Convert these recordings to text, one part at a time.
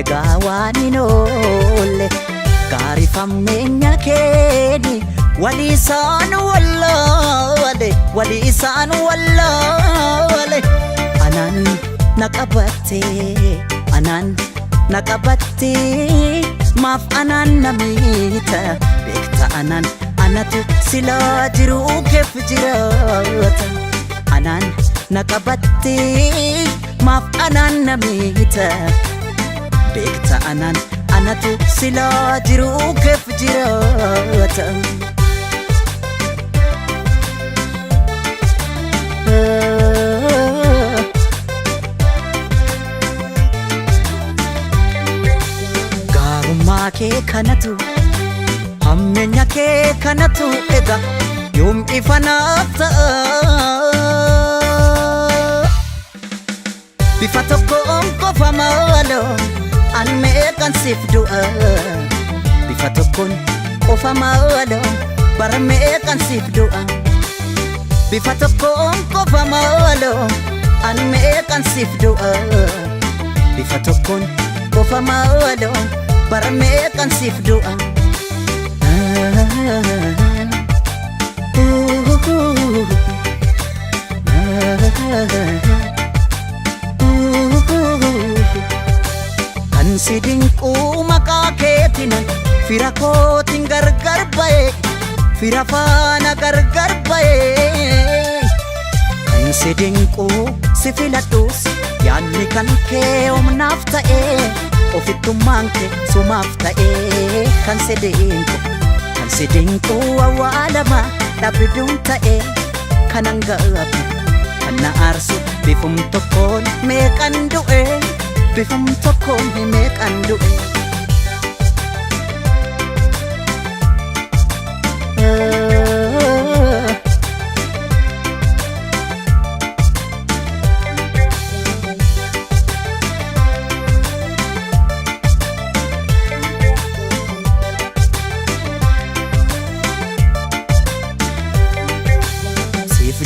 egaa waan hin oolle gaarifameenya keeni walii isaan wallaale anaan naqabatte maaf anaan namiita beekta anaan anatu silaa jiru keef jiraata anaan naqabatte maaf anaan namiita beekta anaan anatu silaa jiru keef jiraata gaarummaa kee kanatu hammeenya kee kanatu ega yoom ifa naaf ta'a bifa tokkoon qofa maaloo an meeqan siif du'a bifa tokkoon qofa maaloo bara meeqan siif du'a bifa tokkoon qofa maaloo an meeqan siif du'a bifa tokkoon qofa maaloo bara meeqan siif du'a kan si dinquu maqaa keetinan fira kootiin gargar ba'e fira faana gargar ba'e kan si dinquu si filadhuus yaadni kan kee humnaaf ta'e ofittummaan kee sumaaf ta'e kan si dinquu awwaalama dhabduun ta'e kanan ga'abu kan na aarsu bifum tokkoon meeqan du'e bifum tokkoon meeqan du'e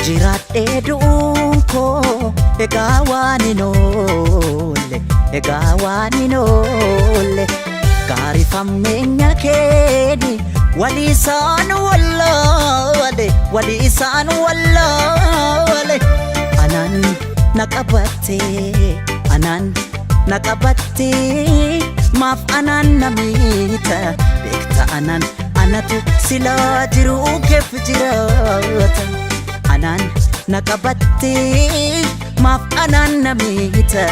jiraadhee du'uun koo egaa waan hin oolle gaarifameenya keeni walii isaan wallaale anaan naqabatte maaf anaan namiita beekta anaan anatu silaa jiru keef jiraata anaan naqabatte maaf anaan namiita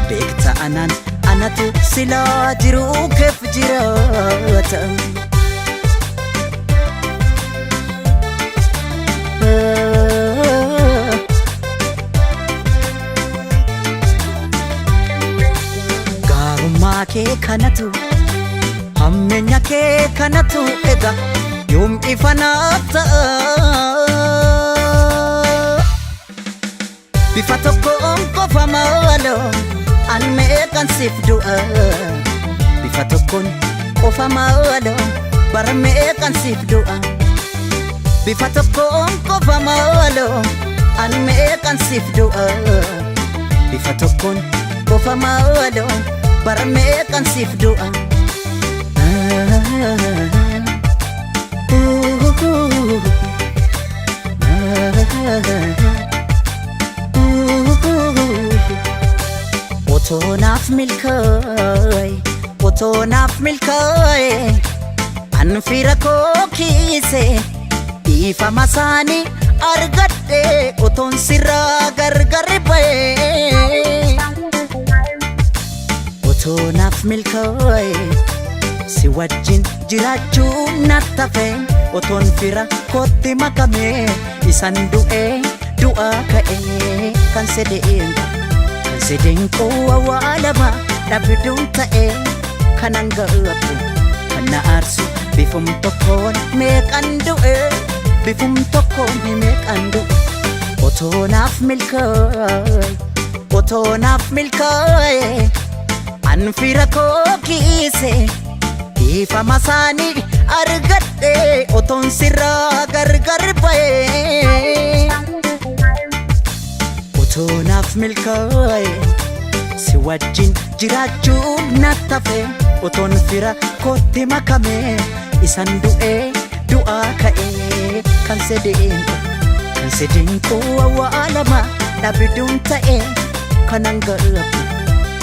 beekta anaan anatu silaa jiru keef jiraata gaarummaa kee kanatu hammeenya kee kanatu ega yoom ifa naaf ta'a bifa tokkoon qofa maaloo an meeqan siif du'a bifa tokkoon qofa maaloo bara meeqan siif du'a bifa tokkoon qofa maaloo an meeqan siif du'a bifa tokkoon qofa maaloo bara meeqan siif du'a otoo naaf milkaa'e an fira koo kiise dhiifama isaanii argadhe otoon sirraa gargar ba'e otoo naaf milkaa'e si wajjin jiraachuu natti hafe otoon fira kootti makame isan du'aa ka'e kan sedeen koo awwaalama dhabduun ta'e kanan ga'abu kan na aarsu bifum tokkoon meeqan du'e bifum tokkoon meeqan du'e otoo naaf milkaa'e an fira koo kiise dhiifama isaanii argadhe otoon sirraa gargar ba'e otoo naaf milkaa'e si wajjin jiraachuun nattafe otoon fira kootti makame isan du'ee du'aa ka'ee kan sedeen koo awwaalama dhabiduun ta'e kanan ga'u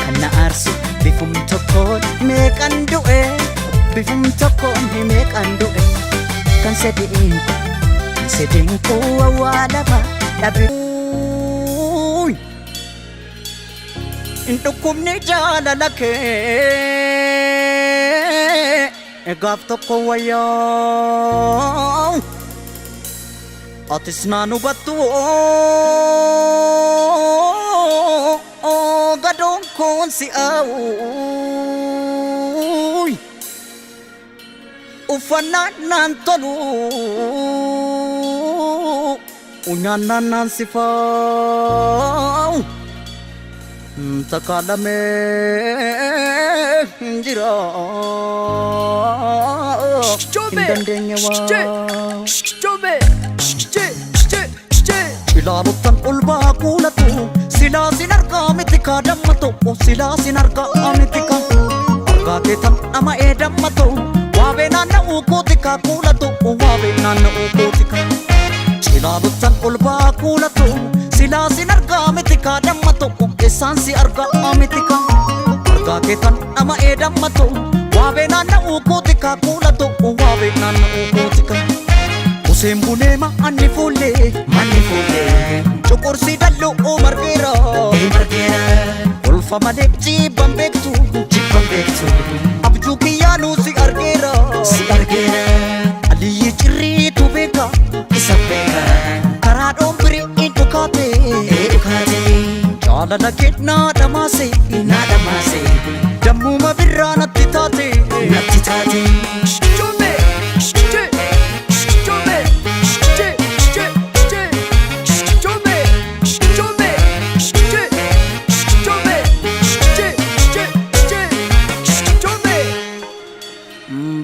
kan na aarsu bifum tokkoon meeqan du'e bifum tokkoon meeqan du'e kan sedeen koo awwaalama dhabiduun dhukkubni jaalala kee gaaf tokko wayyaa atis naan hubattu gadoon koon si aawuy uffannaan naan tolu unyaannaan naan si faaw takaalamee jira hin dandeenye waa ilaaluttan ol baa kuulatu silaa sin argaa miti kaa dammato silaa sin argaa miti kaa argaa keetan nama ee dammato waabee naanna'uu kooti kaa kuulatu waabee naanna'uu kooti kaa ilaaluttan ol baa kuulatu silaa sin argaa miti kaa dammato eessaan si argaa miti kaa argaa keetan nama ee dammato waabee naanna'uu kooti kaa kuulatu waabee naanna'uu kooti kaa Useen buleema anni fuullee Cuqursi dalluu margeera Ulfa malee jibban beektu Abjuu kiyyaanuu si argeera Aliyyi cirriitu beeka karaa dhoombirii hin dhukaate jaalala kee naa dhamaase dammuma birraa natti taate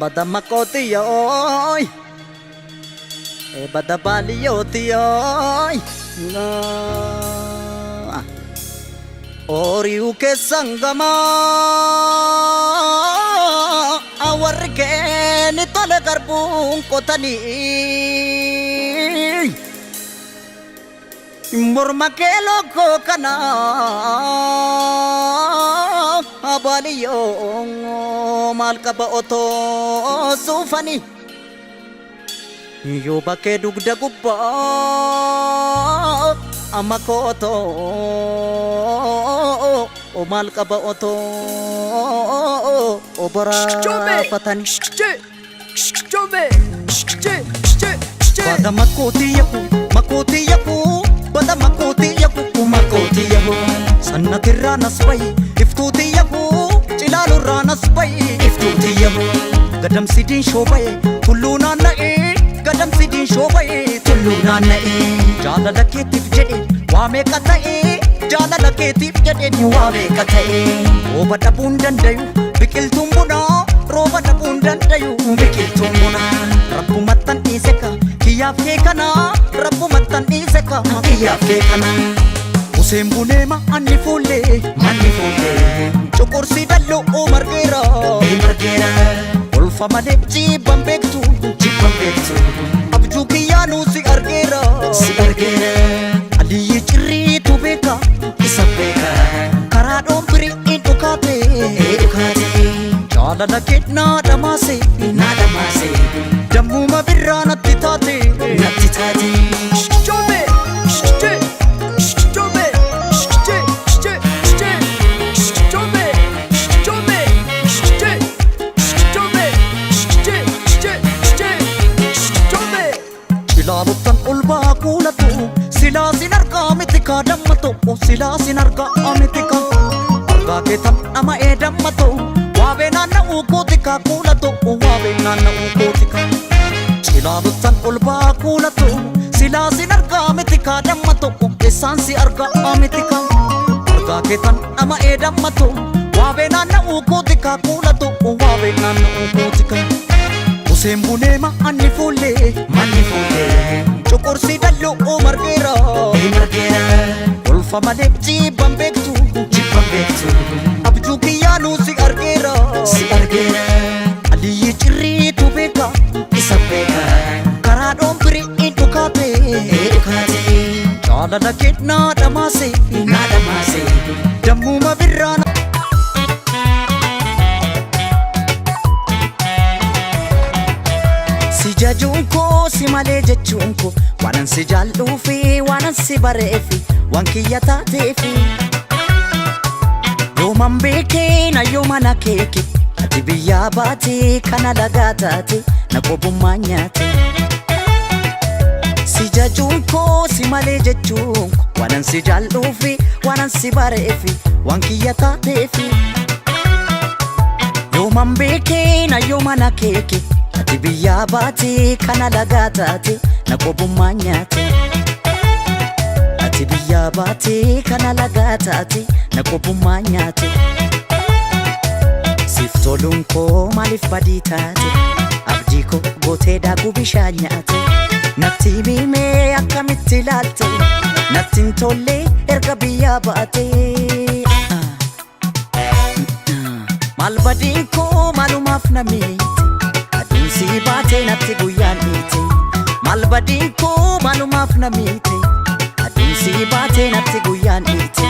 Bada makoti yoy bada bali yoti yoy Oriu ke sangama awar ke ni tole garbun kotani Murma ke loko kana abaliyo mal kaba oto sufani yo bakke dugda gubba amako oto o mal kaba oto obara patani bada makoti yaku bada makoti yaku sanna tirra nasbai iftuti yaku cilalu ra nasbai iftuti yaku gadam sidin shobai tulluna nae gadam sidin shobai tulluna nae jaalala keetif jedhe waame qatae jaalala keetif jedhe waame qatae rooba dhabuun dandayu biqiltuun buna rooba dhabuun dandayu biqiltuun buna rabbumattan dhiiseka kiyyaaf kee kana rabbumattan dhiiseka kiyyaaf kee kana Useen buleema anni fuullee Cuqursi dalluu margeera Ulfa malee jibban beektu Abjuu kiyyaanuu si argeera Aliyyi cirriitu beeka karaa dhoombirii hin dhukaate jaalala kee naa dhamaase dammuma birraa natti taate ilaaluttan ol baa kuulatu silaa sin argaa miti kaa dammato silaa sin argaa miti kaa argaa keetan nama ee dammato waabee naanna'uu kooti kaa kuulatu waabee naanna'uu kooti kaa ilaaluttan ol baa kuulatu silaa sin argaa miti kaa dammato eessaan si argaa miti kaa argaa keetan nama ee dammato waabee naanna'uu kooti kaa kuulatu waabee naanna'uu kooti kaa Useen buleema anni fuullee Cuqursi dalluu margeera Ulfa malee jibban beektu laaluu si argeera Aliyyi cirriitu beeka isa beeka karaa dhoombirii dhukaate jaalala kee naa dhamaase dammuma birraa si jajuun koo si malee jechuun koo waanan si jaalluu fi waanan si bareefi waan kiyya taateefi yooman beekee na yoomana keeke ati biyyaa baatee kana lagaa taate na qobummaa nyaate si jajuun koo si malee jechuun koo waanan si jaalluu fi waanan si bareefi waan kiyya taateefi yooman beekee na yoomana keeke ati biyyaa baatee kana lagaa taate na qobummaa nyaate ati biyyaa baatee kana lagaa taate na qobummaa nyaate siif toluun koo maaliif badii taate abdii koo gootee daakuu bishaan nyaate natti himee akkamitti ilaalte natti hin tolle erga biyyaa baatee maal badiin koo maalumaaf na miite si baate natti guyyaan dhiite maal badiin koo maalumaaf na miite aduun si baate natti guyyaan dhiite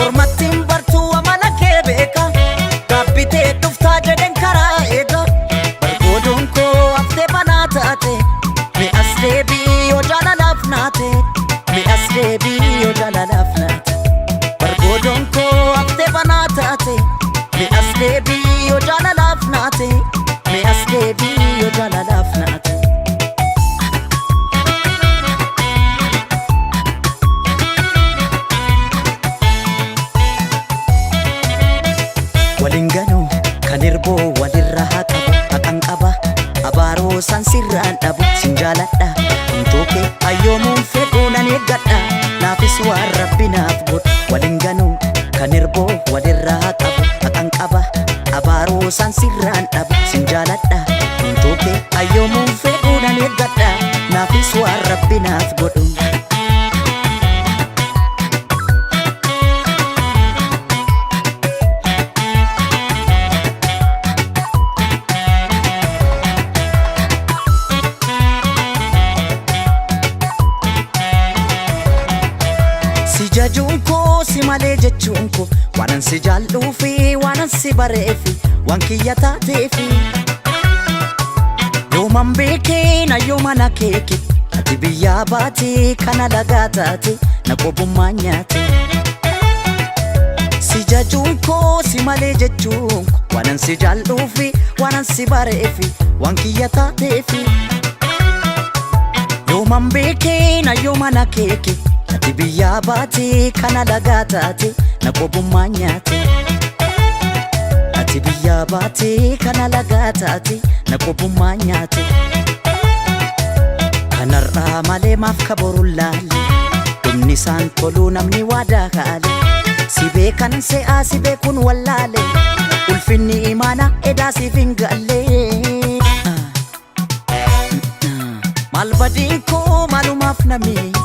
ormattiin bartuu amala kee beeka gaabbitee dhuftaa jedhen karaa eega bargoodoon koo haftee banaa taate mi'as deebii yoo jaalalaaf naate mi'as deebii yoo jaalalaaf naate bargoodoon koo haftee banaa taate mi'as deebii yoo jaalalaaf naate mi'as deebii yoo jaalalaaf naate waliin ganuu kan hirboo walirra haa qabu haqan qaba abaaroo san sirraan dhabu sin jaaladha Tooke ayyoomuun fedhuu nan eeggadha naafis waan rabbi naaf godhu waliin ganuu kan hirboo walirraa qabu haqan qaba abaaroo san sirraan dhabu sin jaaladha Tooke ayyoomuun fedhuu nan eeggadha naafis waan rabbi naaf godhu jajuun koo si malee jechuun koo waanan si jaalluu fi waanan si bareefi waan kiyya taateefi yooman beekee na yoomana keeke ati biyyaa baatee kana lagaa taate na qobummaa nyaate si jajuun koo si malee jechuun koo waanan si jaalluu fi waanan si bareefi waan kiyya taateefi yooman beekee na yoomana keeke ati biyyaa baatee kana lagaa taate na qobummaa nyaate ati biyyaa baatee kana lagaa taate na qobummaa nyaate kanarraa malee maaf kaboruun laalle dhumni isaan toluu namni waadaa kaale si beekan se'aa si beekuun wallaale ulfinni imaana edaa siif hin galle maal badiin koo maalumaaf na miite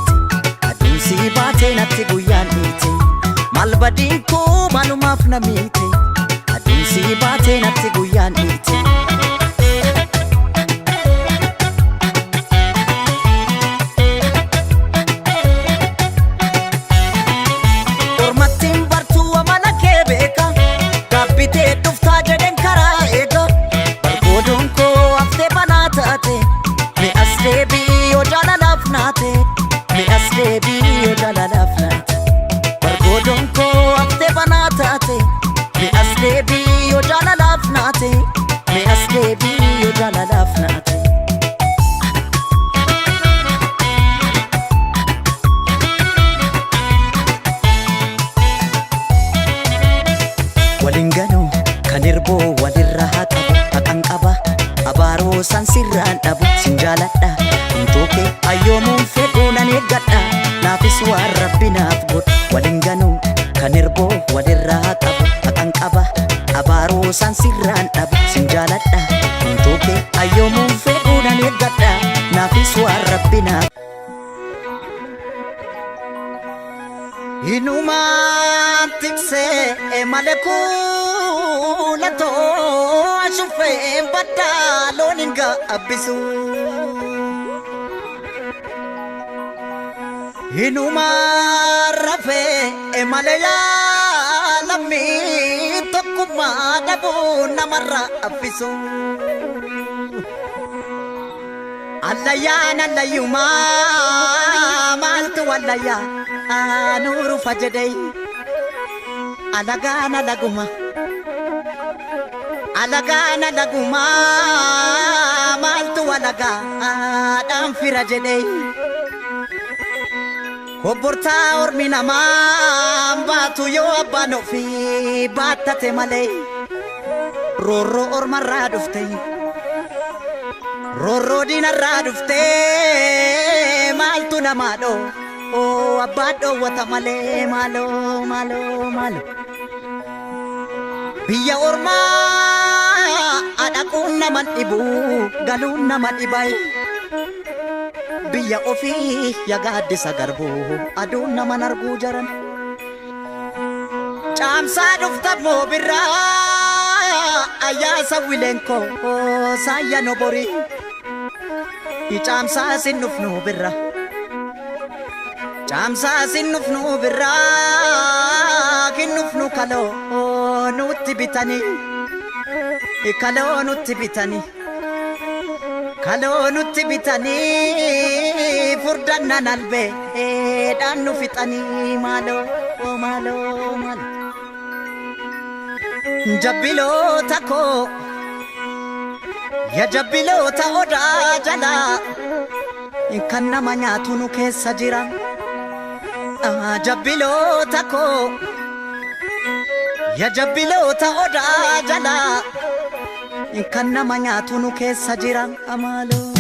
si baate natti guyyaan dhiite maal badiin koo maalumaaf na miite aduun si baate natti guyyaan dhiite ormattiin bartuu amala kee beeka gaabbitee dhuftaa jedhen karaa eega bargoodoon koo haftee banaa taate mi'as deebii yoo jaalalaaf naate mi'as deebii yoo jaalalaaf naate bargoodoon koo haftee banaa taate mi'as deebii yoo jaalalaaf naate mi'as deebii yoo jaalalaaf naate waliin ganuu kan hirboo walirra haa qabu haqan qaba abaaroo san sirraan dhabu sin jaaladha Tooke ayyoomuun fedhuu nan eeggadha naafis waan rabbi naaf godhu waliin ganuu kan hirboo walirraa qabu haqan qaba abaaroo san sirraan dhabu sin jaaladha Tooke ayyoomuun fedhuu nan eeggadha naafis Inumaan tiksee malee kuulatoo ashufee baddaa loon hin gaabbisu. Inumaan rafee malee yaalamii tokkummaa dhabuu namarraa affisu. Allayyaan allayyumaa maaltu wallayyaa nuru fajadai alagana laguma maltu walaga dan firajadai Obborta ormina batu yo abano fi batate male rorro ormarra dufte rorro dinarra dufte maltu namado Oh abado wata male malo Biya orma adakun naman ibu galun naman ibay Biya ofi ya gaddisa garbu adun naman argu jaran Chamsa dufta mo birra ayasa wilenko saya nobori Chamsa sinufnu birra Chamsa sinufnu birra kinufnu kalo nutti bitani furdanna nalbe dannu fitani malo Jabbilota ko ya jabbilota oda jala kan nama nyaatu nu keessa jira jabbilota ko ya jabbilota oda jala kan nama nyaatu nu keessa jira amalo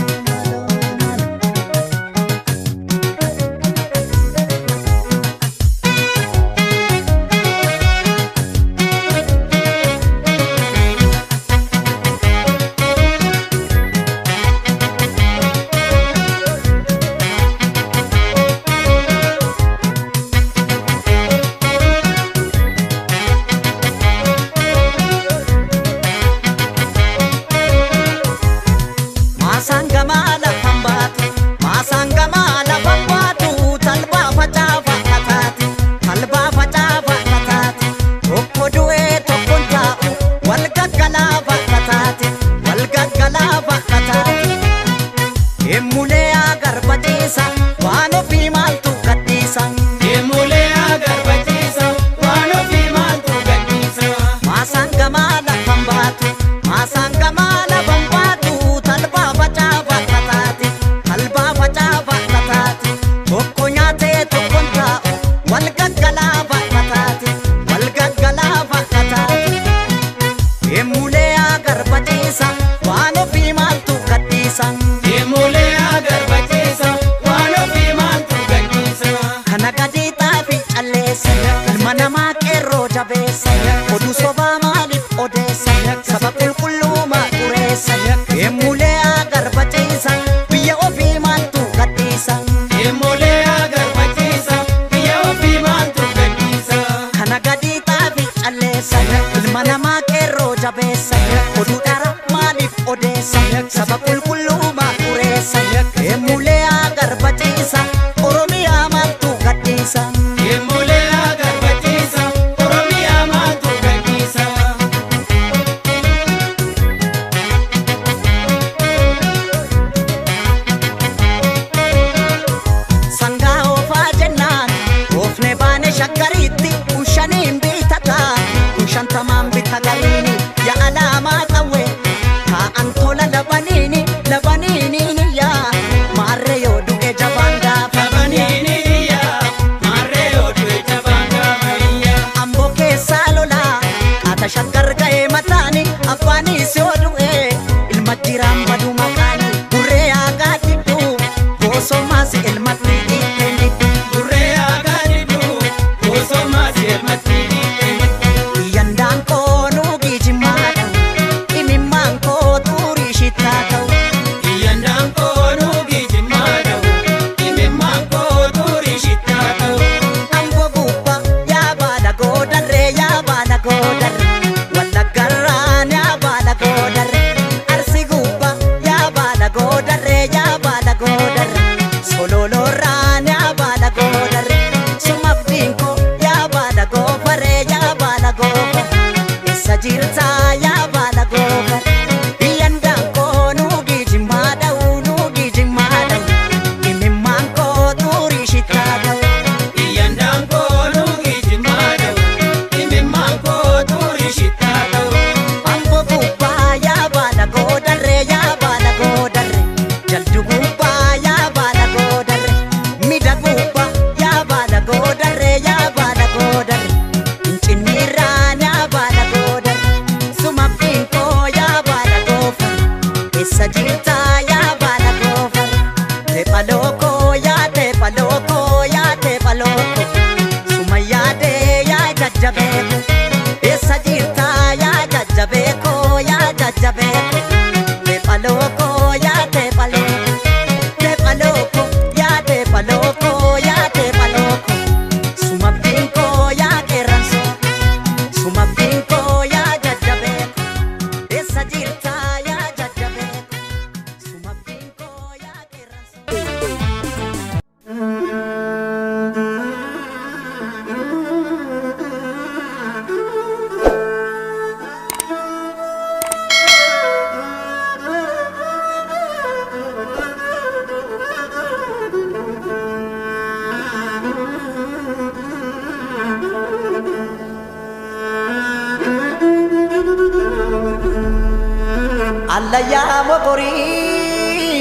Allayyaa mogorii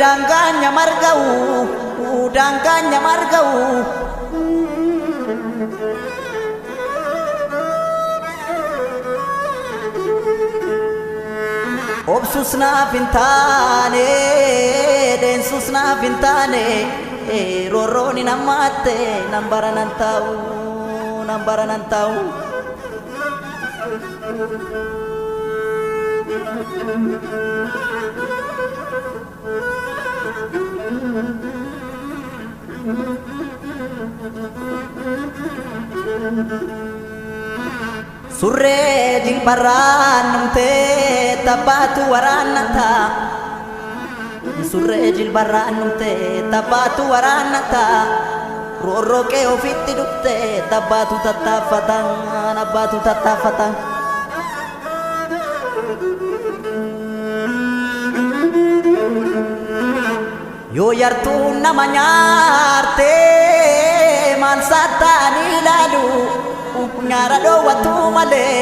daangaanya marga'u daangaanya marga'u obsus naaf hin taane deensus naaf hin taane roorroon hin hammaatte nan baranan taa'u nan baranan taa'u. Surree jilbarraan numtee taphaatu waraannata surree jilbarraan numtee taphaatu waraannata roorroo kee ofitti dhufte taphaatu tattaaffatan abbaatu tattaaffatan. Yoo yartuun nama nyaarte maal saattaan ilaalu nyaara dhoowwatu malee.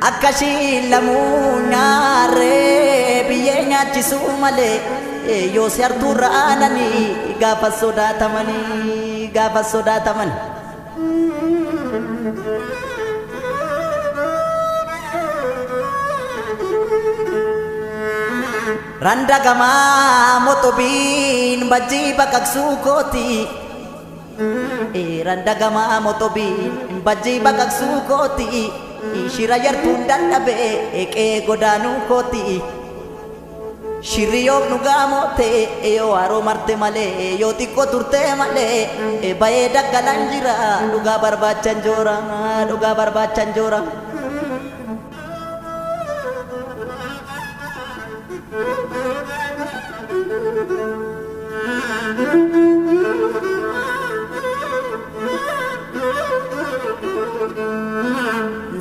Akkasii lamuu nyaaree biyyee nyaachisuu malee yoo si hartuurra aananii gaafa sodaatamanii gaafa sodaataman. Randa gamaa motobiin bajjii baqaqsuu kooti randa gamaa motobiin bajjii baqaqsuu kooti shira yartuun dadhabee eqee godaanuu kooti shirri yoo nu gaamote yoo haroo marte malee yoo xiqqoo turte malee bayee daggalan jira dhugaa barbaachan joora dhugaa barbaachan joora.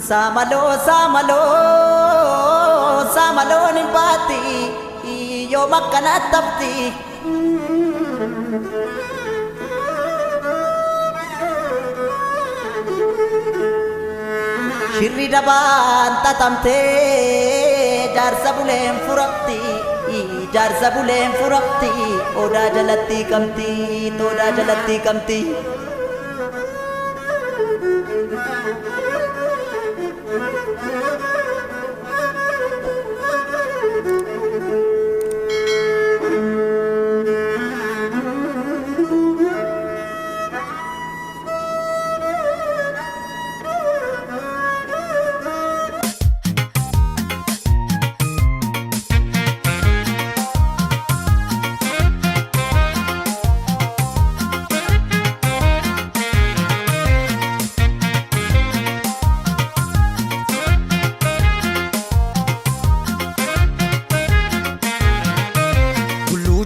Samalo samalo samalo nimpati yo makana tapti shirri daban tatamte jarsa buleen furakti jarsa buleen furakti oda jalatti kamti toda jalatti kamti.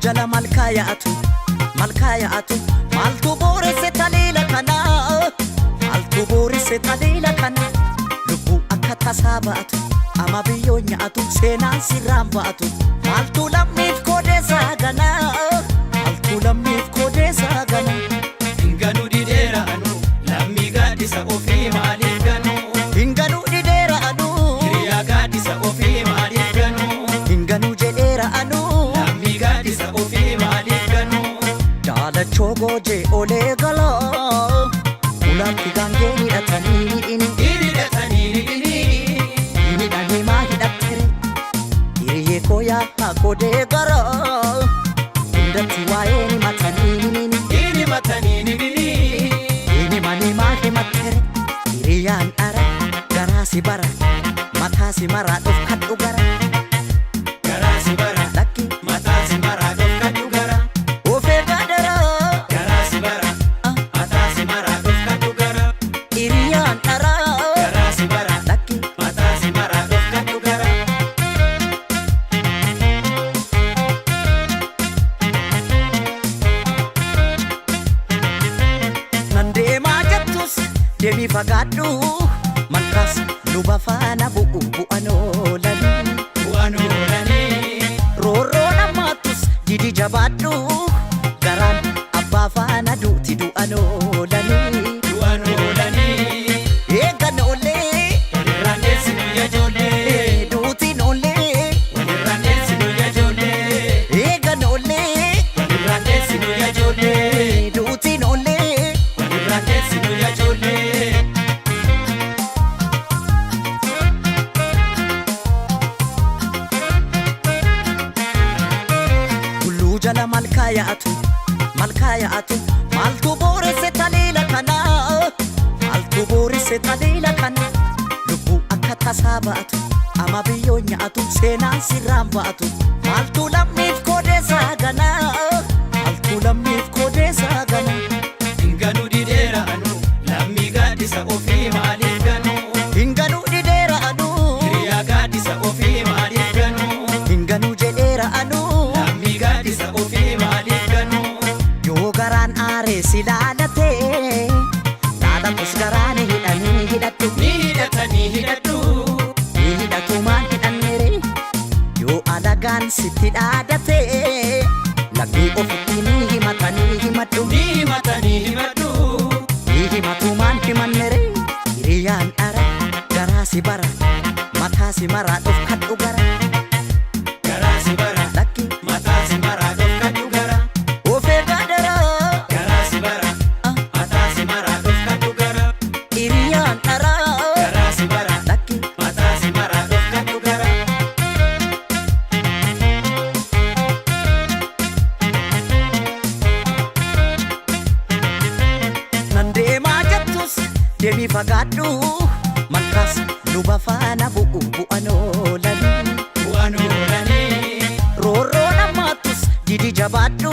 Jala malkayaatu maltu booresse taleela kana maltu booresse taleela kana lubbuu akka tasaa ba'atu ama biyyoo nyaatu seenaan sirraan ba'atu maltu lammiif koodeessaa gana maltu lammiif koodeessaa gana. Hinganuu didheera anu lammii gaaddisa ofii maaliif ganu hinganuu didheera anu hiriyaa gaaddisa ofii maaliif ganu hinganuu jedheera anu gaaddisa ofii maaliif ganu daalachoo goojee olee galaa ulaatti gaangee hidhatanii hidhanii maa hidhattere hiriyyee koo yaa koodee garaa hundatti waa'ee ni matanii himanii maa himattere hiriyyaan dhara garaa si bara mataa si maraa dhofkadhu gara garaa si bara mataa si maraa dhofkadhu gara ofee gaadara garaa si bara mataa si maraa dhofkadhu gara hiriyyaan dhara garaa si bara mataa si maraa dhofkadhu gara. Nan deemaa jettus deemii fagaadhu malkaas luba faana bu'an oolanii roorroo nammaattus didi jabaadhu garaan abbaa faana duuti du'an oolanii. yaa'atu malkaa yaa'atu maaltu booresse taliila kana maaltu booresse taliila kana lubbuu akka tasaa ba'atu ama biyyoo nyaatu seenaan sirraan ba'atu maaltu lammiif koodeessaa gana maaltu lammiif koodeessaa gana Hinganu dideera anu lammii gaaddisa ofii maaliif ganu hinganu dideera anu hiriyaa gaaddisa ofii maaliif ganu hinganu jedheera anu lammii gaaddisa ofii maaliif ganu yoo garaan aaree si laalatee laalatus garaan hidhanii hidhattu ni hidhatanii hidhadhu ni hidhatumaan hidhannere yoo alagaan sitti dhaadatee lammii ofitti ni himatanii himadhu ni himatanii himadhu ni himatumaan himannere hiriyaan dhara garaa si bara mataa si maraa dhofkadhu gara garaa si bara lakki mataa si maraa dhofkadhu gara ofee gaadara garaa si bara mataa si maraa dhofkadhu gara hiriyaan dhara garaa si bara lakki mataa si maraa dhofkadhu gara nan deemaa jettus deemii fagaadhu malkaas luba faana bu'u bu'an oolanii bu'aan oolanii roorroo nammaattus didi jabaadhu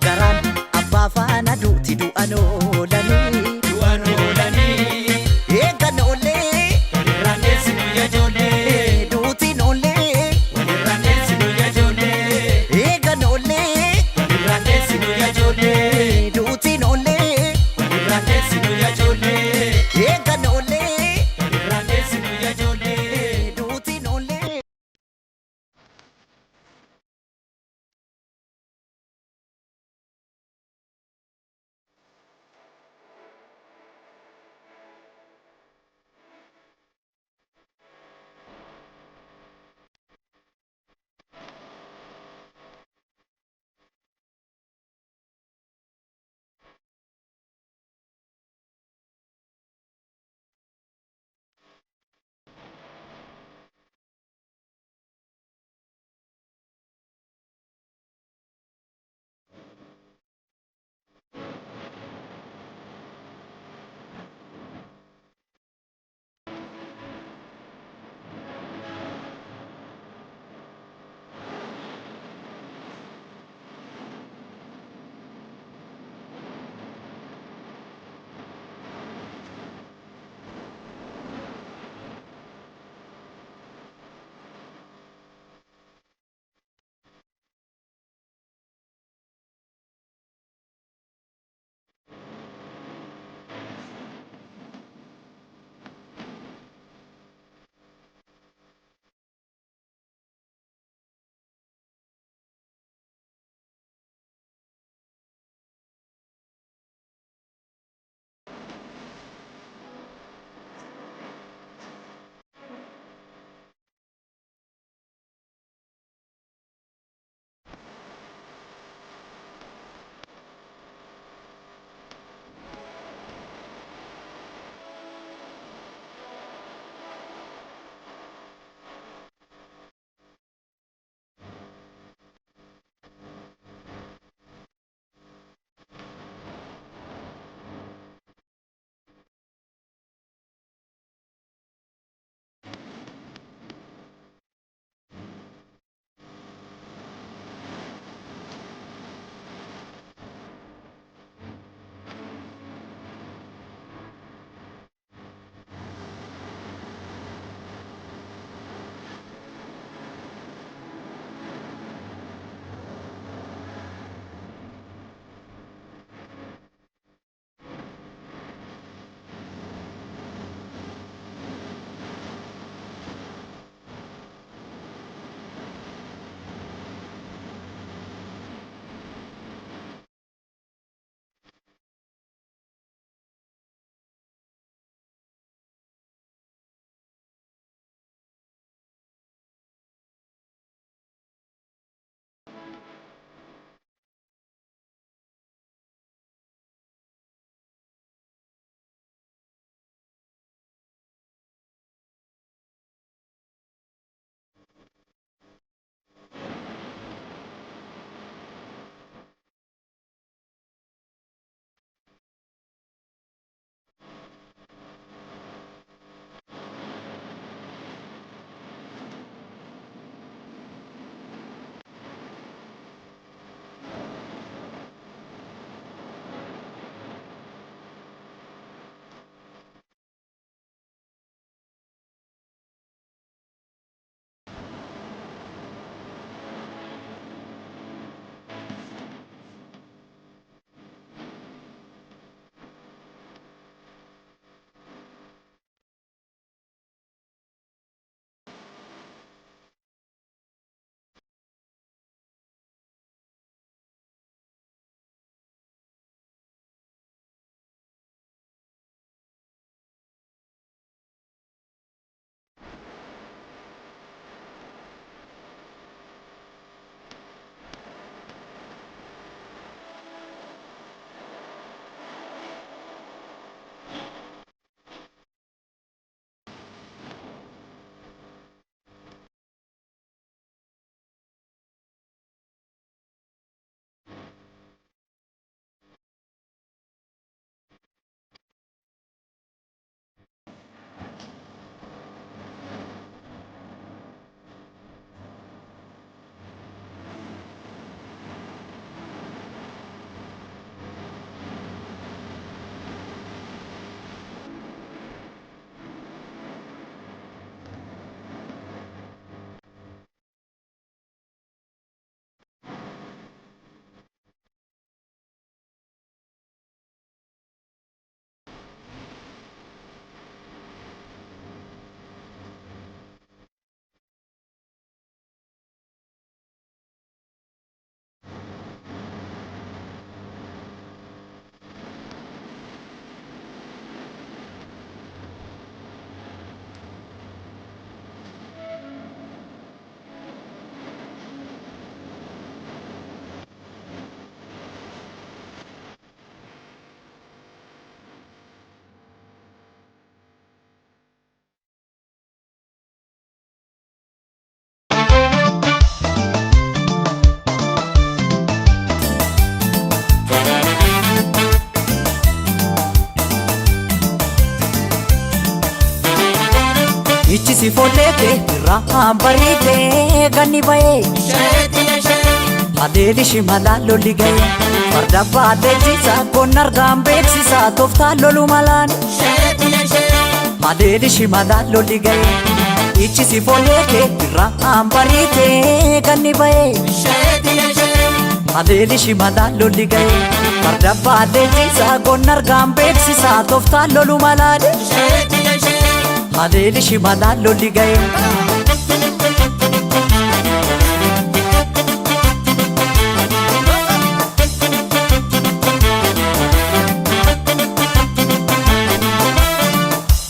garaan abbaa faana duuti du'an oolanii du'aan oolanii eegan oollee walirraan deessinu yaa ijoollee duutiin oollee walirraan deessinu yaa ijoollee eegan oollee walirraan deessinu yaa ijoollee duutiin oollee walirraan deessinu yaa ijoollee eegan oollee walirraan deessinu yaa ijoollee duutiin oollee folleke irraan bariitee ganni ba'ee adeeli shimala lolli ga'ee farda baadheechisa kon argaan beeksisa tooftaa lolu malaan adeeli shimala lolli ga'ee ichisi folleke irraan bariitee ganni ba'ee adeeli shimala lolli ga'ee farda baadheechisa kon argaan beeksisa tooftaa lolu malaan adeeli shimala lolli ga'ee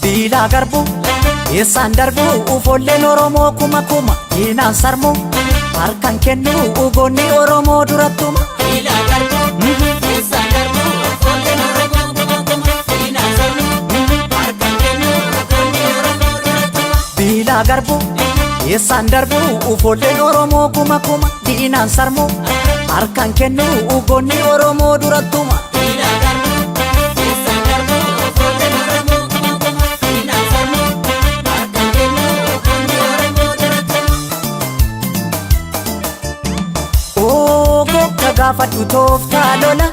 biilaa garbu eessaan darbu ufolleen Oromoo kuma kuma diinaan sarmu harkaan kennu ugoonni Oromoo durattuma biilaa garbu eessaan darbu ufolleen Oromoo kuma kuma diinaan sarmu harkaan kennu ugoonni Oromoo durattuma biilaa garbu eessaan darbu ufolleen Oromoo kuma kuma diinaan sarmu harkaan kennu ugoonni Oromoo durattuma biilaa garbu eessaan darbu ufolleen Oromoo kuma kuma diinaan sarmu harkaan kennu ugoonni Oromoo durattuma ogo kagaafadhu tooftaa lola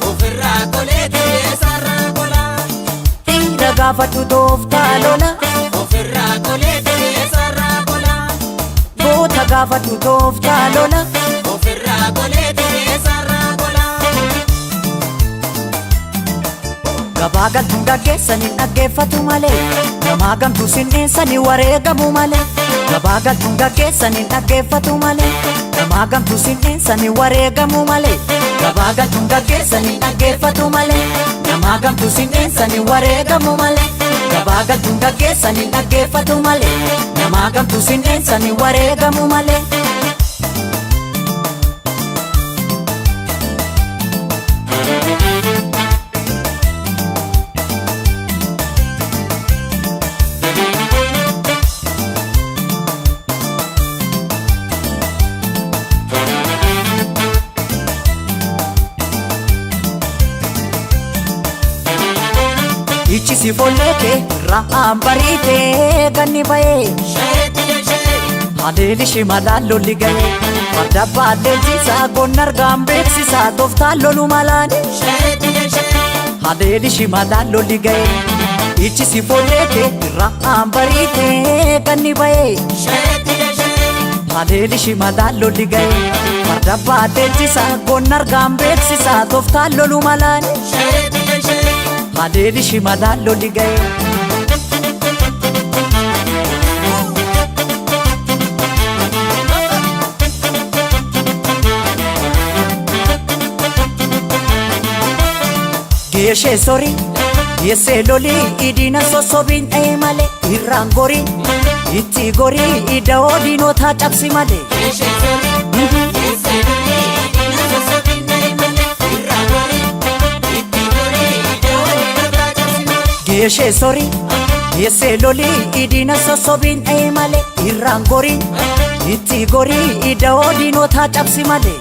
ofirraa qolee eessarraa qola dhiira gaafadhu tooftaa lola ofirraa qolee eessarraa qola goota gaafadhu tooftaa lola ofirraa qolee eessarraa qola gabaa galtuun gaggeessanii dhaggeeffatu malee namaa gamtuu sinneessanii wareegamu malee gabaa galtuun gaggeessanii dhaggeeffatu malee namaa gamtuu sinneessanii wareegamu malee gabaa galtuun gaggeessanii dhaggeeffatu malee namaa gamtuu sinneessanii wareegamu malee gabaa galtuun gaggeessanii dhaggeeffatu malee namaa gamtuu sinneessanii wareegamu malee ichisi folleke irraan bariitee ganni ba'ee adeeli shimala lolli ga'ee farda baadheechisa kon argaan beeksisa tooftaa lolu malaan adeeli shimala lolli ga'ee ichisi folleke irraan bariitee ganni ba'ee adeeli shimala lolli ga'ee farda baadheechisa kon argaan beeksisa tooftaa lolu malaan adeeli shimala lolli ga'ee geeshee sori geessee lolii idina sossobiin dha'ee malee irraan gorii itti gorii ida'oo diinotaa cabsi malee geeshee sori geessee lolii idina sossobiin dha'ee malee irraan gorii itti gorii ida'oo diinotaa cabsi malee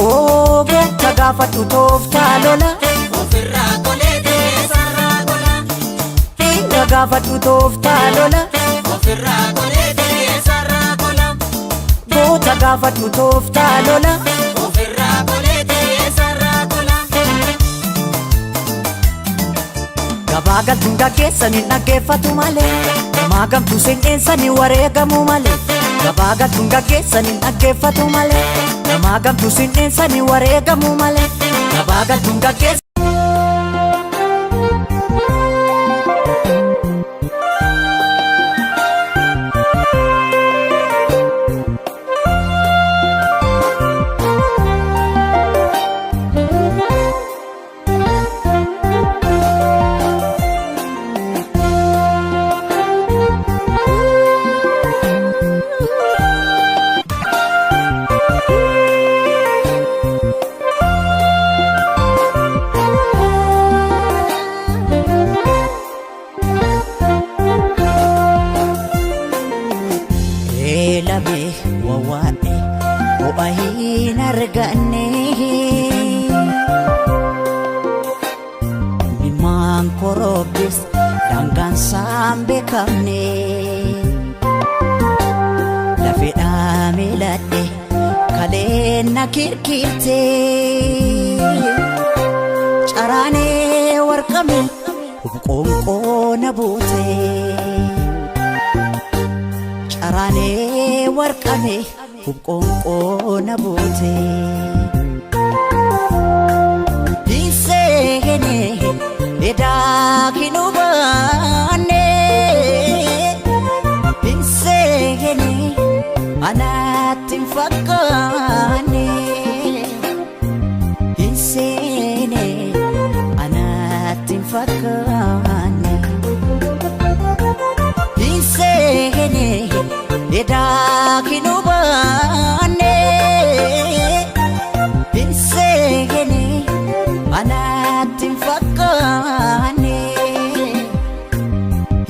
ogo kagaafadhu tooftaa lola ofirraa qolee eessarraa qola dhiira gaafadhu tooftaa lola ofirraa qolee eessarraa qola goota gaafadhu tooftaa lola ofirraa qolee eessarraa qola gabaa galtuun gaggeessanii dhaggeeffatu malee namaa gamtuu sinneessanii wareegamu malee gabaa galtuun gaggeessanii dhaggeeffatu malee namaa gamtuu sinneessanii wareegamu malee gabaa galtuun gaggeessanii hin arganne Mimmaan korobbis daangaan saan beekamne Lafedhaa miiladhe kaleen na kirkirte Caraanee warqame hubqoonqoo na buute Caraanee warqame hubqoonqoo na buute Hinseene edaa hin hubanne Hinseene anaatti hin fakkaanne Hinseene anaatti hin fakkaanne Hinseene edaa hin hubanne Hinseene anaatti hin fakkaanne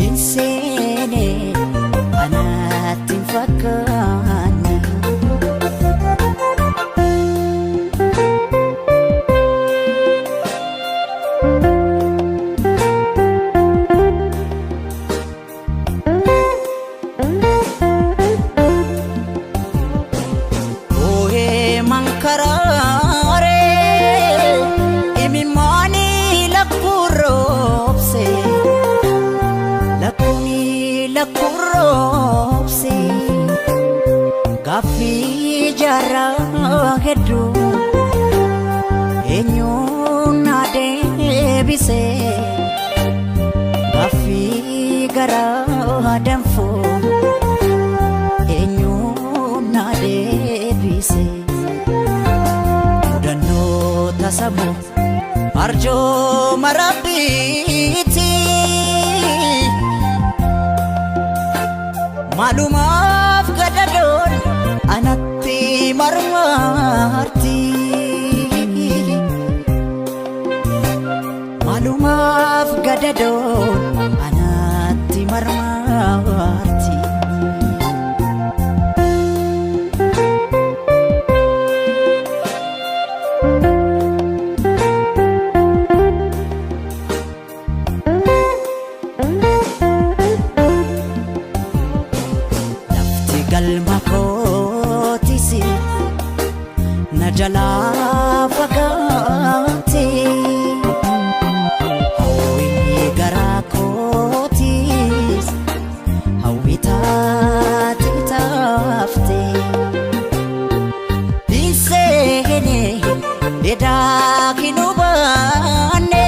Hinseene anaatti hin fakkaanne Oohee mankaraare imimmaani lakkurroobse Lakkuni lakkurroobse Gaaffii jaarraa hedduu eenyuun na deebise Gaaffii garaa danfoo eenyuun na deebise Mudannoo tasamu arjoo marabbiiti Maalumaaf gadadoon anatti marmarti Maalumaaf gadadoon anatti marmarti Galma kootisi na jalaa fagaate Hawwii garaa kootis hawwii taate taafte Hinseene edaa hin hubanne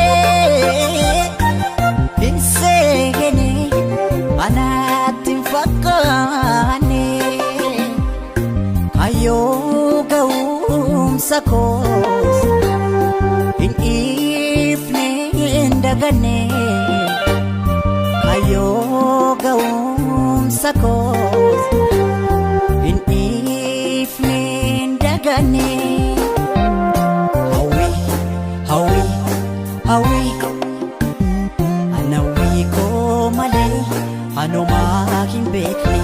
Hinseene anaatti hin fakkaanne Kayyoo ga'umsa koos hin dhiifne hin daganne Kayyoo ga'umsa koos hin dhiifne hin daganne Hawwii anawwii koo malee anumaa hin beekne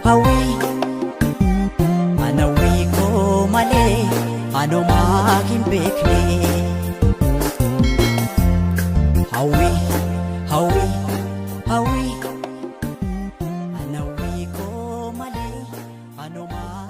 Hawwii anawwii koo malee anumaa hin beekne Hawwii anawwii koo malee anumaa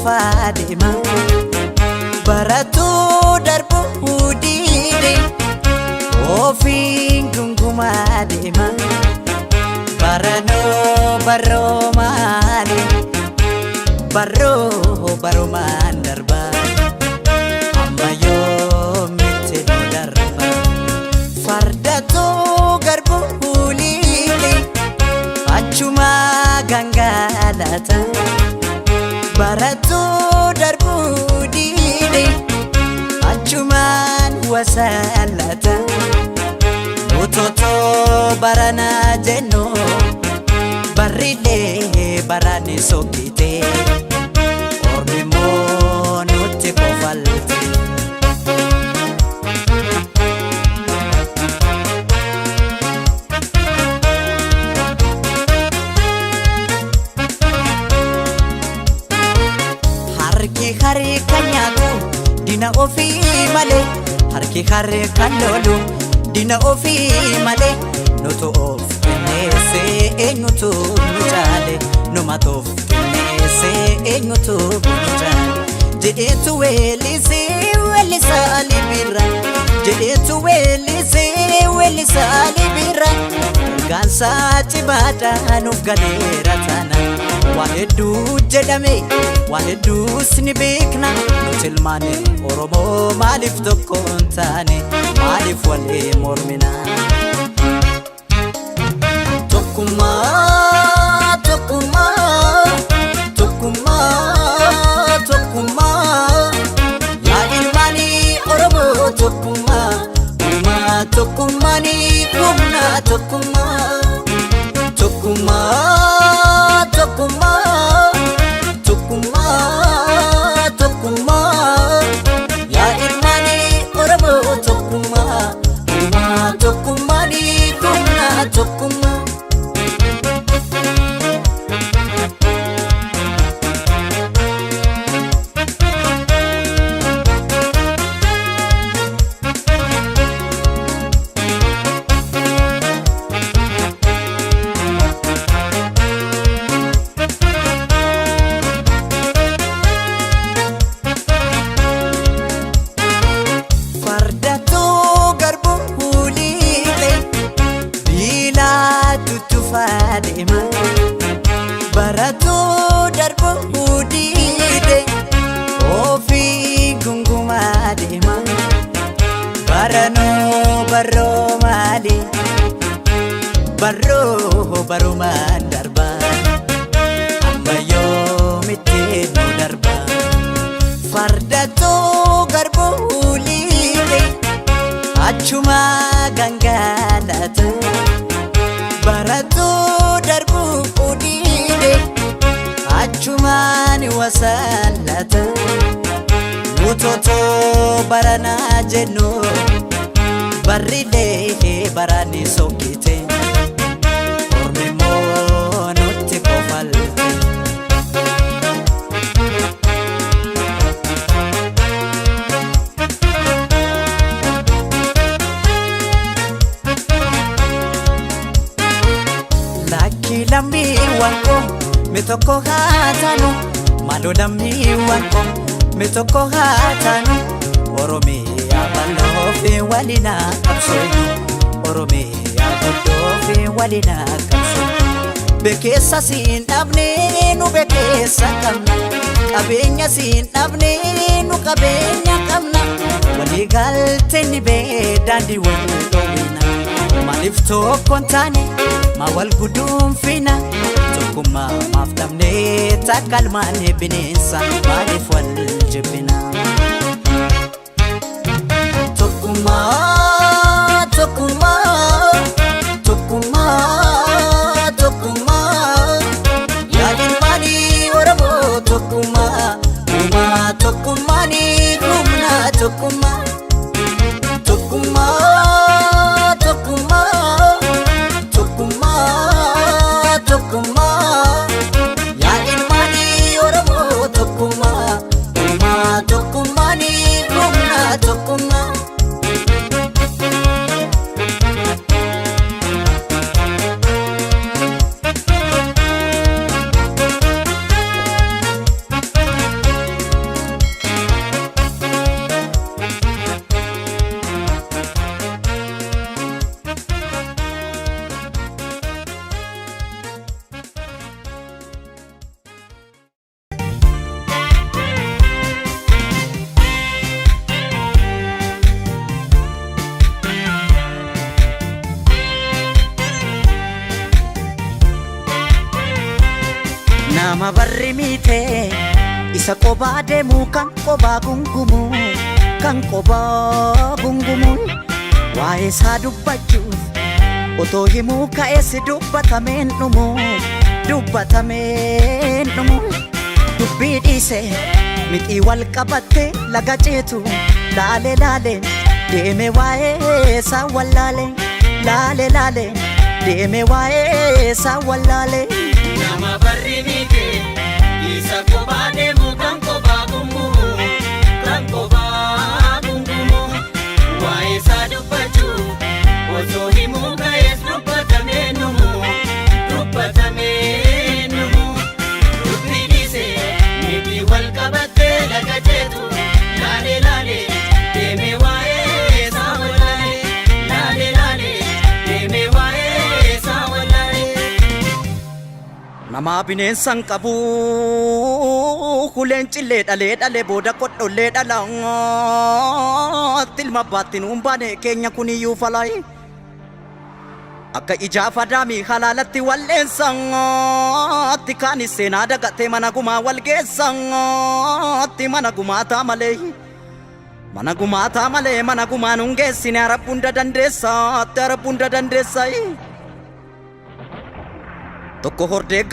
Faadema baratuu darbuu diide ofiin gungumaa deema baranoo baroo maali baroomaan darbaa amma yoomitti nu darba fardatoo garbuu liile achuma ganga laata baratuu darbuu diide achumaan wasaan laata utotoo barana jennu barrilee barani sokkite ormi moo nutti kofalte harki kan nyaatu dina ofii malee harki kan lolu dina ofii malee nutu of kenneessee eenyutu nu caale numatu of kenneessee eenyutu nu caale jedheetu weellisaa libirra jedheetu weellisaa libirra gaansaa cibaadhaa nuuf galeera taana waan hedduu jedhame waan hedduus ni beekna nuti ilmaan Oromoo maaliif tokko hin taane maaliif walii mormina tokkummaa tokkummaa tokkummaa tokkummaa yaa ilmaanii Oromoo tokkummaa tokkummaanii humna tokkummaa tokkummaa tokkummaa tokkummaa tokkummaa yaa ilmaanii Oromoo tokkummaa tokkummaanii humna tokkummaa baratuu darbuu diide ofii gungumaa deema baranoo barroo maali barumaan darba amma yoomitti nu darba fardatoo garbuu liide achumaa gangalata baratuu darbuu diide achumaan wasaan laata utotoo baranaa jennu barrilee barani sokkite ormi moo nutti kofalte lammiiwwan koo mitokko haa taanu maaloo lammiiwwan koo mitokko haa taanu Oromiyaa bal'oo fi walina qabsooynu Oromiyaa bal'oo fi walina qabsooynu bekeessa siin dhabne nu bekeessa qabna qabeenya siin dhabne nu qabeenya qabna walii galtee ni bee daandii wal dhoowwina maaliif tokko hin taane maa wal guduunfina tokkummaa maaf dhabnee takka ilmaanii bineensa maaliif wal jibbina tokkummaa tokkummaa tokkummaa tokkummaa yaa ilmaanii Oromoo tokkummaa tokkummaanii humna tokkummaa tokkummaa tokkummaa tokkummaa tokkummaa yaa ilmaanii Oromoo tokkummaa tokkummaanii humna tokkummaa nama barri miite isa qobaa deemu kan qobaa gungumu kan qobaa gungumu waa'ee isaa dubbachuuf otoo himuu ka'ees dubbatameen dhumu dubbii dhiise mixii wal qabatte laga ceetu laale laaleen deeme waa'ee isaa wallaale laale laaleen deeme waa'ee isaa wallaale nama barri miite isa qobaa deemu kan qobaa gungumu kan qobaa gungumu waa'ee isaa dubbachuuf otoo himuu ka'ees dubbatameen dhumu dubbii dhiise mixii wal qabatte laga ceetu laale laale deeme waa'ee isaa wallaale laale laale deeme waa'ee isaa wallaale namaa bineensan qabu huleen cillee dhalee booda kodhollee dhalaa tilma baattiin humbaane keenya kuniyyuu falaayi akka ijaaf adaamii halaalatti walleensantti kaanis seenaa dagatee mana gumaa walgeessantti mana gumaataa malee mana gumaan hungeessine arabbunda dandeessa tokko hordee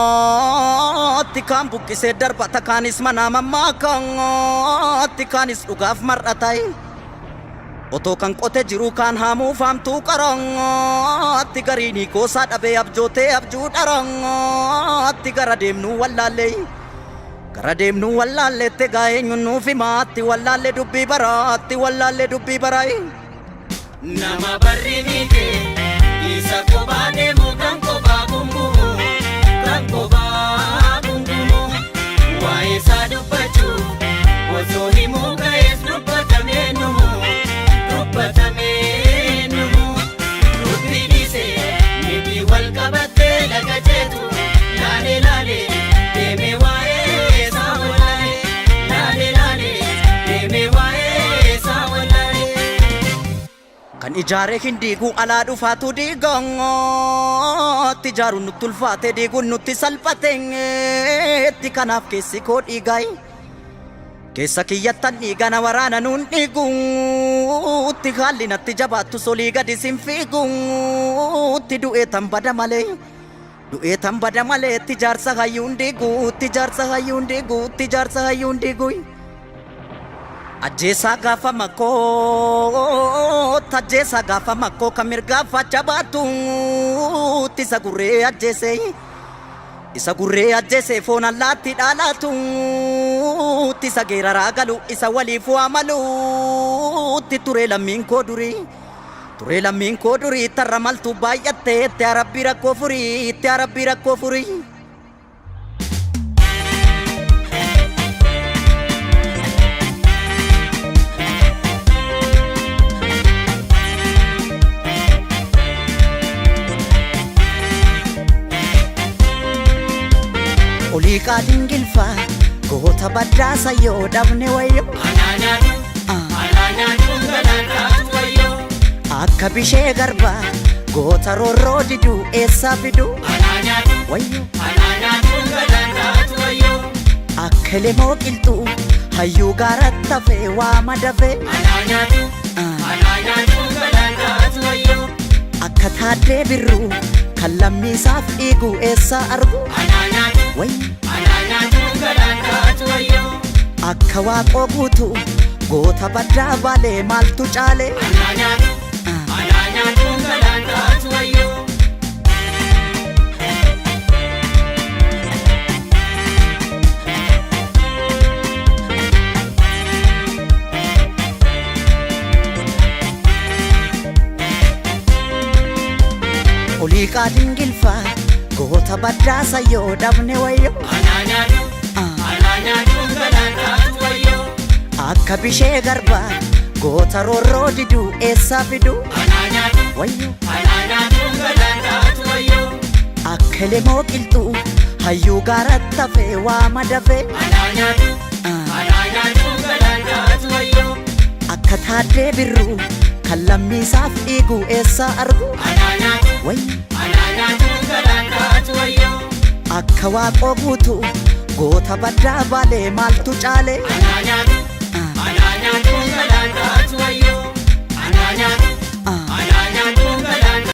gadhaabaatti kaan buqqisee darbata kaanis manaa mammaakaatti kaanis dhugaaf mar'atayi otoo kan qote jiru kaan haamuu faamtuu qarangaatti gariinii koosaa dhabee abjootee abjuu dharangaatti gara deemnuu wallaalleette gaa'eenyuun nuuf himaatti wallaalle dubbii baraayi nama barri miite isa qobaa deemu kan qobaa gungumu waa'ee isaa dubbachuuf osoo himuu ka'ees dubbatameen dhumu dubbii dhiise mixii wal qabatte laga ceetu laale laale deeme waa'ee isaa wallaale laale laale deeme waa'ee isaa wallaale kan ijaaree hin diiguu alaa dhufaatu diigaatti ijaaruun nutti ulfaate diiguun nutti salphateetti kanaaf keessi koo dhiigayi keessa kiyyattan dhiigana waraana nuun dhiiguutti haalli natti jabaattu solii gadi sin fiiguutti du'ee tan bada malee itti jaarsa hayyuun dhiiguutti ajjeesaa gaafa makkoo kan mirgaafa jabaatuutti isa gurree ajjeese foon allaatti dhaalaatuutti isa geeraraa galu isa waliif waamaluutti ture lammiin koo durii tarra maltuu baay'atte itti arabbii rakkoo furii olii qaaliin gilfaa goota baddaasa yoo dhabne wayyo alaanyaatu galaantaatu wayyo akka bishee garbaa goota roorroo diduu eessaa fiduu alaanyaatu galaantaatu wayyo akka lemoo qilxuu hayyuu gaaratti hafee waama dafee alaanyaatu galaantaatu wayyo akka taaddee birruu kan lammiisaaf dhiigu eessaa argu alaanyaatu galaantaatu wayyo akka waaqoo guutuu goota baddaa baalee maaltu caale alaanyaatu galaantaatu wayyo olii qaaliin gilfaa goota baddaasa yoo dhabne wayyo alaanyaatu galaantaatu wayyo akka bishee garbaa goota roorroo diduu eessaa fiduu alaanyaatu galaantaatu wayyo akka lemoo qilxuu hayyuu gaaratti hafee waama dafee alaanyaatu galaantaatu wayyo akka taaddee birruu kan lammiisaaf dhiigu eessaa argu alaanyaatu galaantaatu wayyo akka waaqoo guutuu goota baddaa baalee maaltu caale Ananyaan konkolaataa wayyoo Ananyaan konkolaataa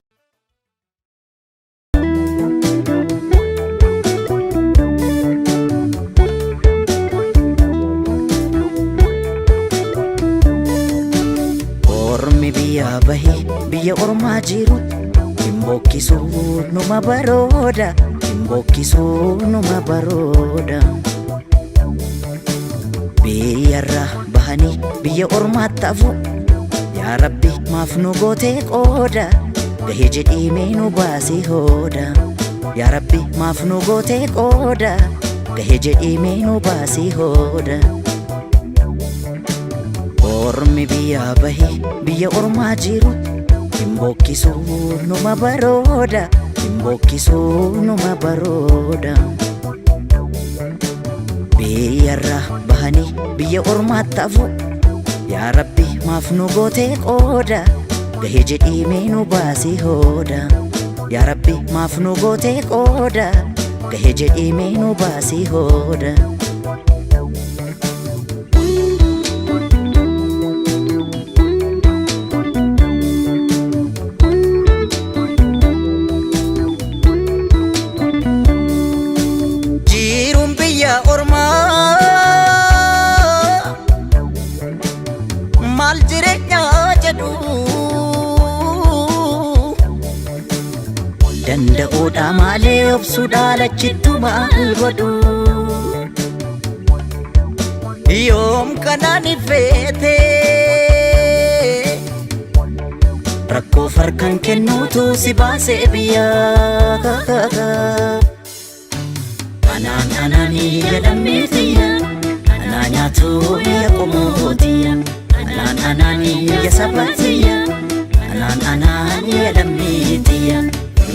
Ormi biyya bahee biyya ormaa jiru Himbookkisuu numa barooda Himbookkisuu numa barooda Biyyarra bahanii biyya ormaatti hafu Yaa Rabbi maaf nu gootee qooda Gahee jedhiimee nu baasii hooda Yaa Rabbi maaf nu gootee qooda Gahee jedhiimee nu baasii hooda Ormi biyya bahee biyya ormaa jiru Himbookkisuu numa barooda Himbookkisuu numa barooda Biyyarra bahanii biyya ormaatti hafu Yaa Rabbi maaf nu gootee qooda Gahee jedhiimee nu baasii hooda Yaa Rabbi maaf nu gootee qooda Gahee jedhiimee nu baasii hooda Maal jireenyaa jedhu danda'uudha malee obsuudha lachittu maal godhu yoom kanaan ifeete rakkoo farkan kennuutu si baasee biyyaa Ananii jedhamteetiya Anaa nyaatu biyya qomootiya Ananii biyya sabaatiya Ananii jedhamteetiya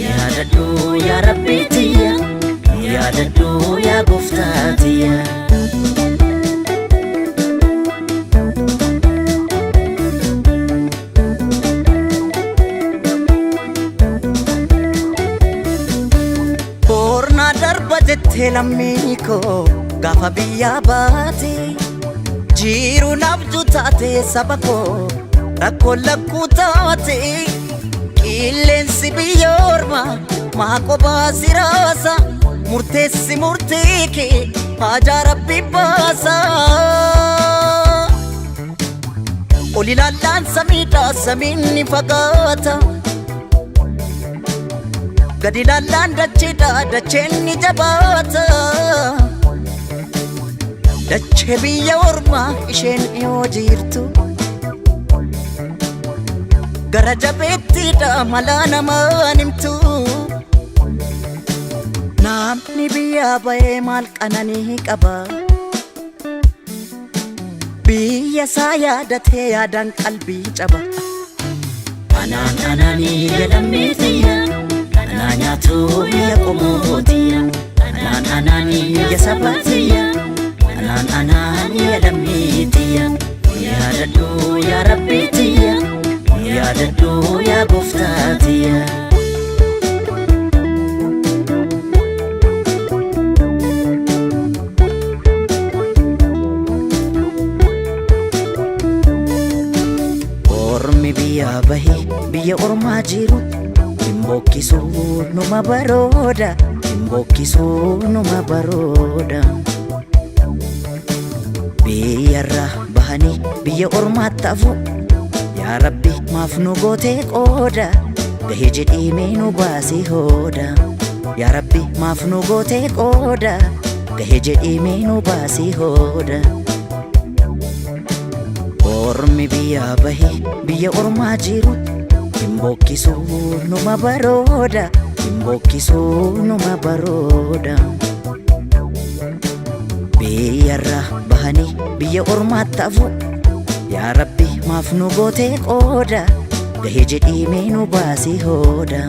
Yaadadhu yaa Rabbiitiya Yaadadhu yaa Gooftaatiya Jettee lammii koo gaafa biyyaa baate jiru nabdu taate saba koo rakkoo lakkuu taate qilleensi biyya ormaa maa kophaa si raasa murteessi murtee kee haajaa Rabbi baasa ol ilaallaan samiidhaa samiin ni fagaata Gadi ilaallaan dacheedha dacheen ni jabaata Dachee biyya ormaa isheen dhiyoo jirtu Gara jabeettiidha malaa namaan himtu Namni biyyaa bahee maal qananii qaba Biyya isaa yaadatee yaadaan qalbii caba Ananii jedhamteetiya Anaa nyaatu biyya qomootiya Ananii biyya sabaatiya Ananii jedhamteetiya Yaadadhu yaa Rabbiitiya Yaadadhu yaa Gooftaatiya Ormi biyya bahee biyya ormaa jiru Himbookkisuu numa barooda Himbookkisuu numa barooda Biyyarra bahanii biyya ormaatti hafu Yaa Rabbi maaf nu gootee qooda Gahee jedhiimee nu baasii hooda Yaa Rabbi maaf nu gootee qooda Gahee jedhiimee nu baasii hooda Ormi biyya bahee biyya ormaa jiru Himbookkisuu numa barooda Himbookkisuu numa barooda Biyyarra bahanii biyya ormaatti hafu Yaa Rabbi maaf nu gootee qooda Gahee jedhiimee nu baasii hooda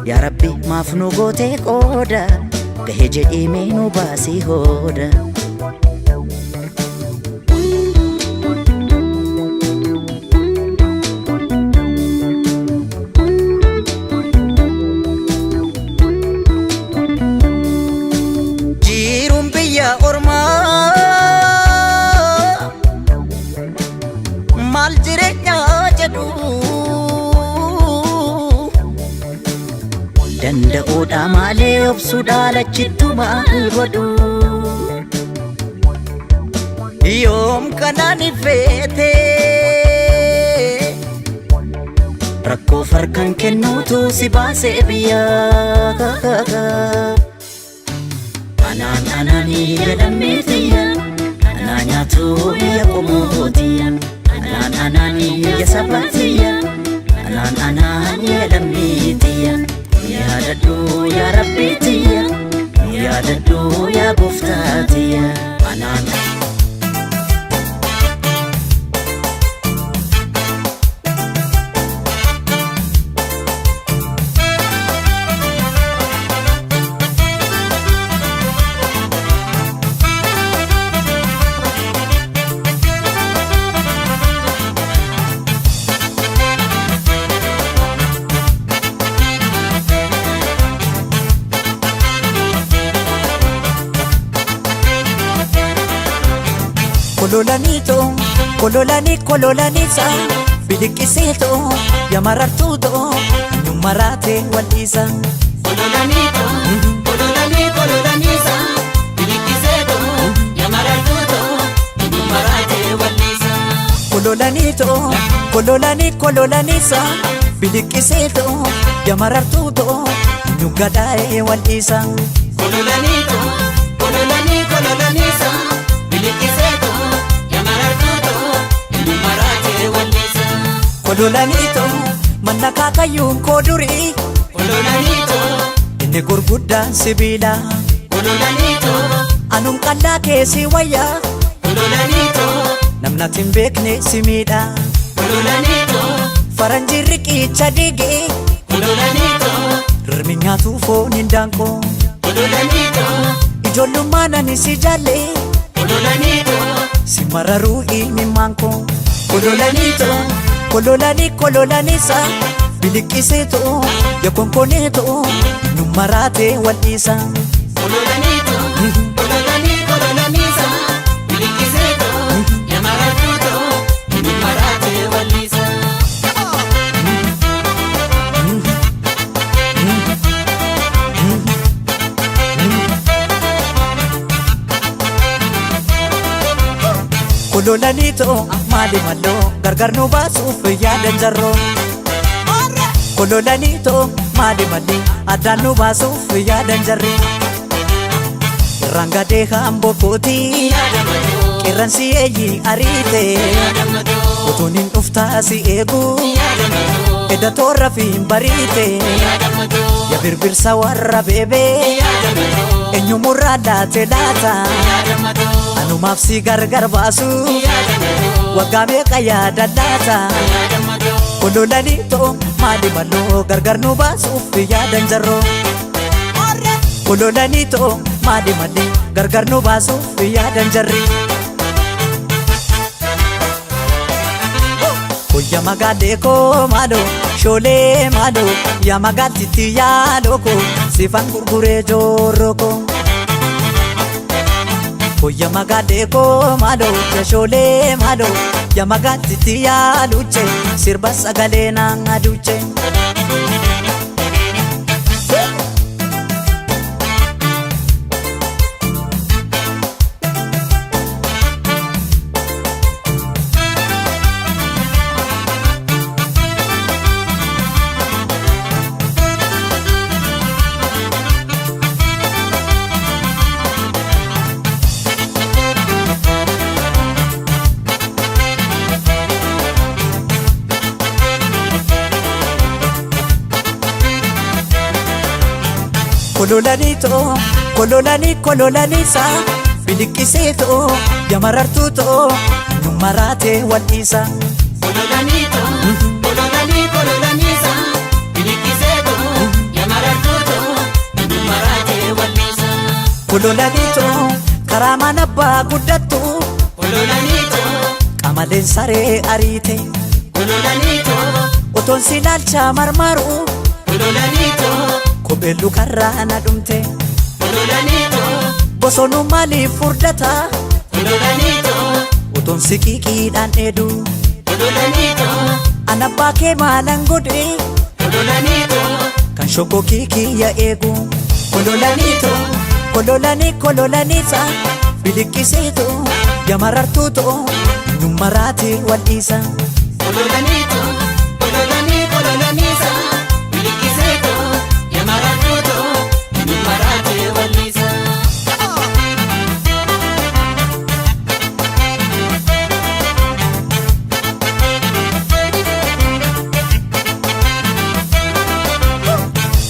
Yaa Rabbi maaf nu gootee qooda Gahee jedhiimee nu baasii hooda Amalee obsuudhaan achittuma godhu yoom kanaan ifeete rakkoo farkan kennuutu si baasee biyyaa Anani yalamitiya Ananyatu ya komotiya Anani ya sabatiya Anani yalamitiya Ya dadu ya rabbitiya Ya dadu ya guftatiya Kololanisa Bilikiseto Yamarartuto Numarate walisa Kololanisa Bilikiseto Yamarartuto Numarate walisa Kololanisa Bilikiseto Yamarartuto Nugadae walisa Kololanisa Bilikiseto Yamarartuto Numarate walisa Kololanito manna kakayuun koo durii Kololanito inni gurguddaan sibiila Kololanito anuun qallaa keessi wayyaa Kololanito namnatti hin beekne si miidha Kololanito faranjii riqicha dhigee Kololanito rirmi nyaatuu foon hin daanqoo Kololanito ijoollummaan ani si jaalle Kololanito si mararuu ilmimmaan koo Kololanisa Bilikiseto Yakonkoneto Numarate walisa Kololanisa Bilikiseto Yamarartuto Numarate walisa Kololanito maali mallo gargar nu baasuuf yaadan jarro Kololanito maali malli addaan nu baasuuf yaadan jarri Rangadee hambokooti qirransi eeyyi ariite utuun hin dhuftaa si eegu edda toorra fi hin bariite ya birbirsa warra beebee eenyumurraa laate laata anumaaf si gargar baasu waggaa meeqa yaadan laata Kololanito maali maloo gargar nu baasuuf yaadan jarro Kololanito maali malli gargar nu baasuuf yaadan jarri Koyya magaalee koo maalo shoolee maalo yaa magaaltitti yaaloo koo sifan gurguree joorroo koo Koyya magaalee koo maalo shoolee maalo yaa magaaltitti yaaluche sirba sagalee naan aduche Kololanisa Bilikiseto Yamarartuto Numarate walisa Kololanisa Bilikiseto Yamarartuto Numarate walisa Kololanito karaama nabbaa guddattu Kololanito qamaleen saree ariite Kololanito otoon si ilaalcha marmaru Kololanito Kobeellu karraa na dhumte Kololanito bosonuu maaliif furdata Kololanito utoon si qiiqiidhaan dheedu Kololanito anabbaa kee maalan godhe Kololanito kan shoko kiyya eegu kololaniito kololaniisa biliqqisiitu yamarartuutu nummaraati wal'iisa kololaniito kololaniisa biliqqisiitu yamarartuutu nummaraati wal'iisa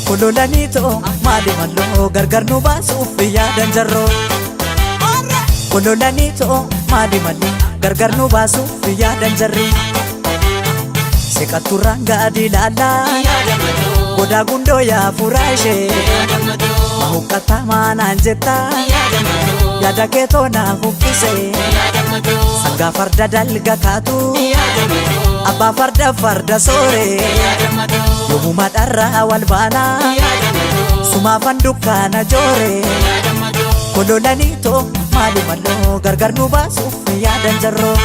kololaniito maali malloo gargar nu baasuuf yaadan jarroo kololaniito maali mallee gargar nu baasuuf yaadan jarri seqatturraan gaadii laallaa godaa gundoo yaa furaa ishee mahuqqataa maanaan jettaa yaada keetoo naa huqqise sangaa farda dalga kaatu abbaa farda sooree yoomuma dharraa wal baanaa sumaafan dukkaana jooree kololaniito maali malloo gargar nu baasuuf yaadan jarroo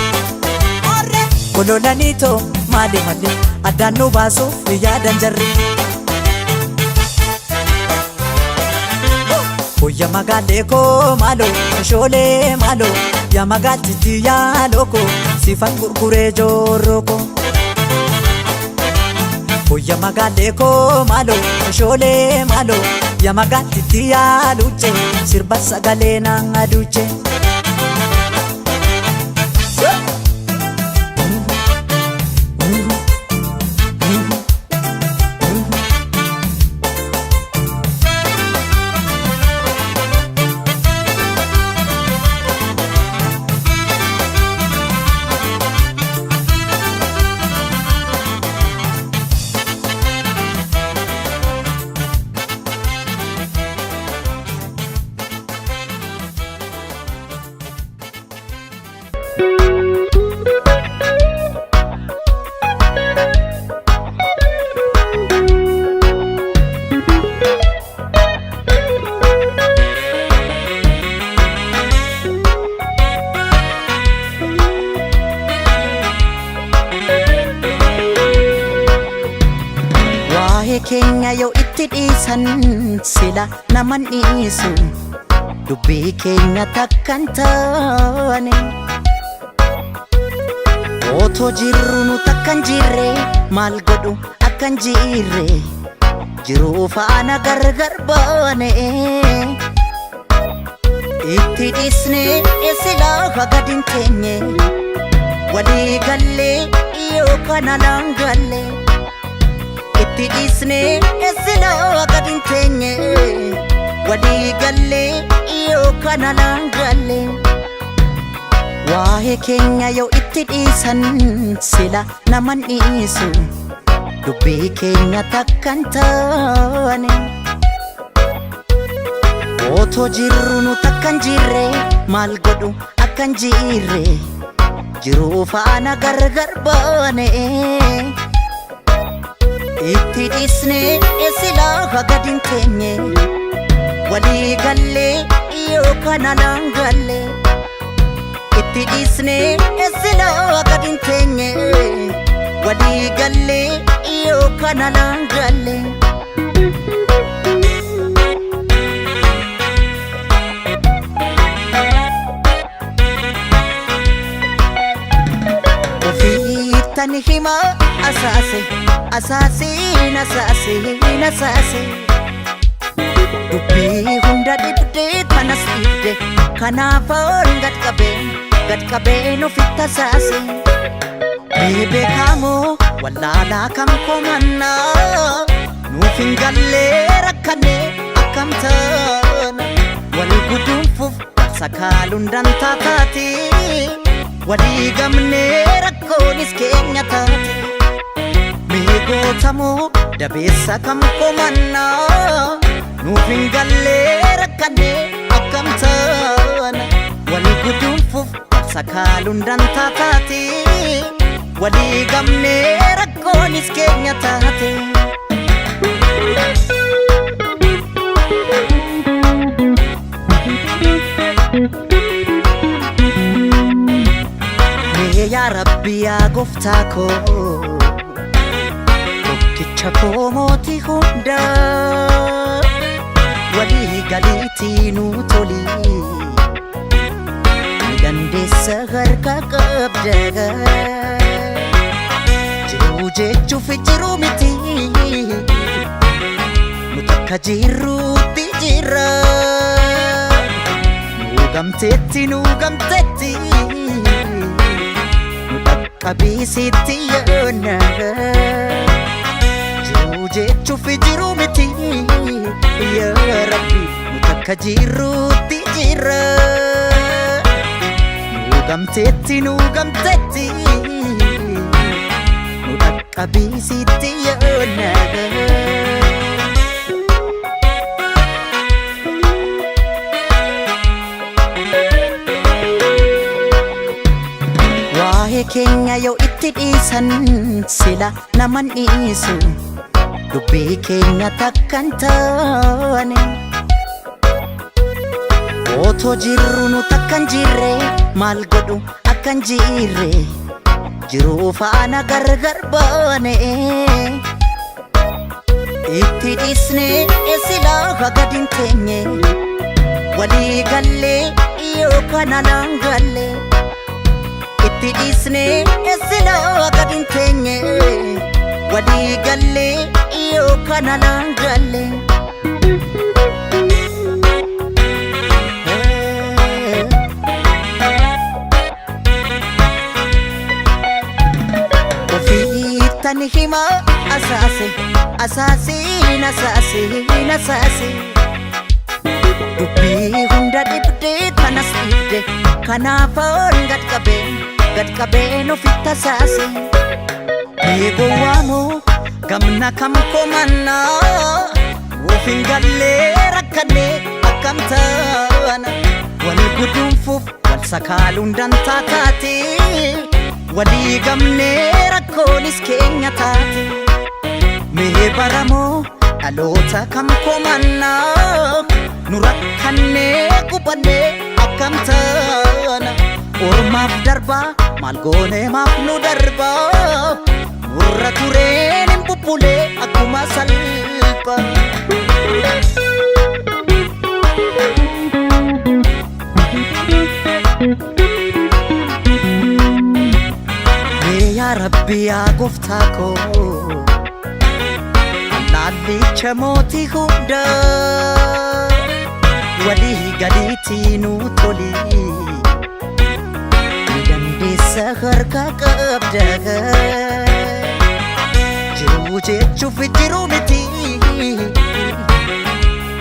kololaniito maali mallee addaan nu baasuuf yaadan jarri Oya magaalee koo maaloo shoolee maaloo yaa magaattitti yaaloo koo sifan gurguree joorroo koo Oya magaalee koo maaloo shoolee maaloo yaa magaattitti yaaluuche sirba sagalee naan aduuche keenya yoo itti dhiisan sila naman dhiisu dubbii keenya takkan taane otoo jirru nu takkan jirre maal godhu akkan jirre jiruu faana gargar baane itti dhiisne sila hagadin keenye walii gallee yookaan alaan gallee itti dhiisne sila hagadin keenye walii gallee yookaan alaan gallee waa'ee keenya yoo itti dhiisan sila naman dhiisu dubbii keenya takkan taane otoo jirru nu takkan jirre maal godhu akkan jirre jiruu faana gargar baane itti dhiisne sila hagadin keenye walii gallee yookaan alaan gallee itti dhiisne sila hagadin keenye walii gallee yookaan alaan gallee ofiittani hima asaasiin asaase dubbii hunda dibdee kanas dibde kanaafoon gad qabeen ofitti asaase beekamoo wallaalaa kam komannaa nuuf hin gallee rakkanne akkam taana wal guduunfuuf sakaaluun dantaa taate walii gamnee rakkoonis keenya taate meeqootamoo dabeessa kam komannaa nuuf hin gallee rakkanne akkam taana wal guduunfuuf sakaaluun dantaa taate walii gamnee rakkoonis keenya taate yaa rabbi yaa gooftaa koo tokkicha Ilaalcha koo mootii hundaa walii galiitii nuu tolii ni dandeessa harka qabda jiruu jechuuf jiruu miti nu takka jirruutti jirra nu gamteetti nu dhaqqabiisitti yoona jiruu jechuuf jiruu miti yaa Rabbi nu takka jirruutti jirra nu gamteetti nu dhaqqabiisitti yoona keenya yoo itti dhiisan sila naman dhiisu dubbii keenya takkan taane otoo jirru nu takkan jirre maal godhu akkan jirre jiruu faana gargar baane itti dhiisne sila gadin teenye walii gallee yookaan alaan gallee itti dhiisne sila gadin teenye walii gallee yookaan alaan gallee ofiittan hima asaasiin dubbii hunda dhibdee kanas dhibde kanaafoon gad qabeen ofitti asaase gowwaamoo gamna kam komannaa ofin gallee rakkanee akkam taana wal gudunfuuf wal sakaaluun dantaa taate walii gamnee rakkoonis keenya taate mee baramoo dhaloota kam komannaa nu rakkannee qubannee akkam taana ormaaf darbaa maal goonee maaf nu darbaa nurra tureen hin bubbulee akkuma salphaa yaa Rabbi yaa gooftaa koo laallicha mootii hundaa walii galiitii nuu tolii harka qabda jiruu jechuuf jiruu miti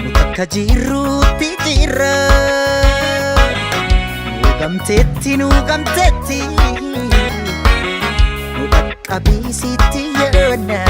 nu takka jirruutti jirra nu gamteetti nu dhaqqabiisitti yoona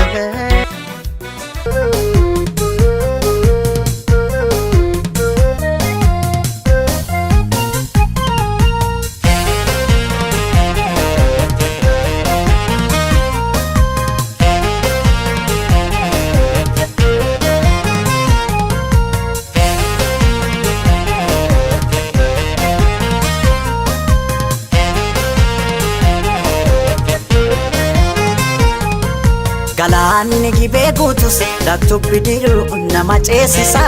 galaanni gibee guutus laktuu bidiruu nama ceesisa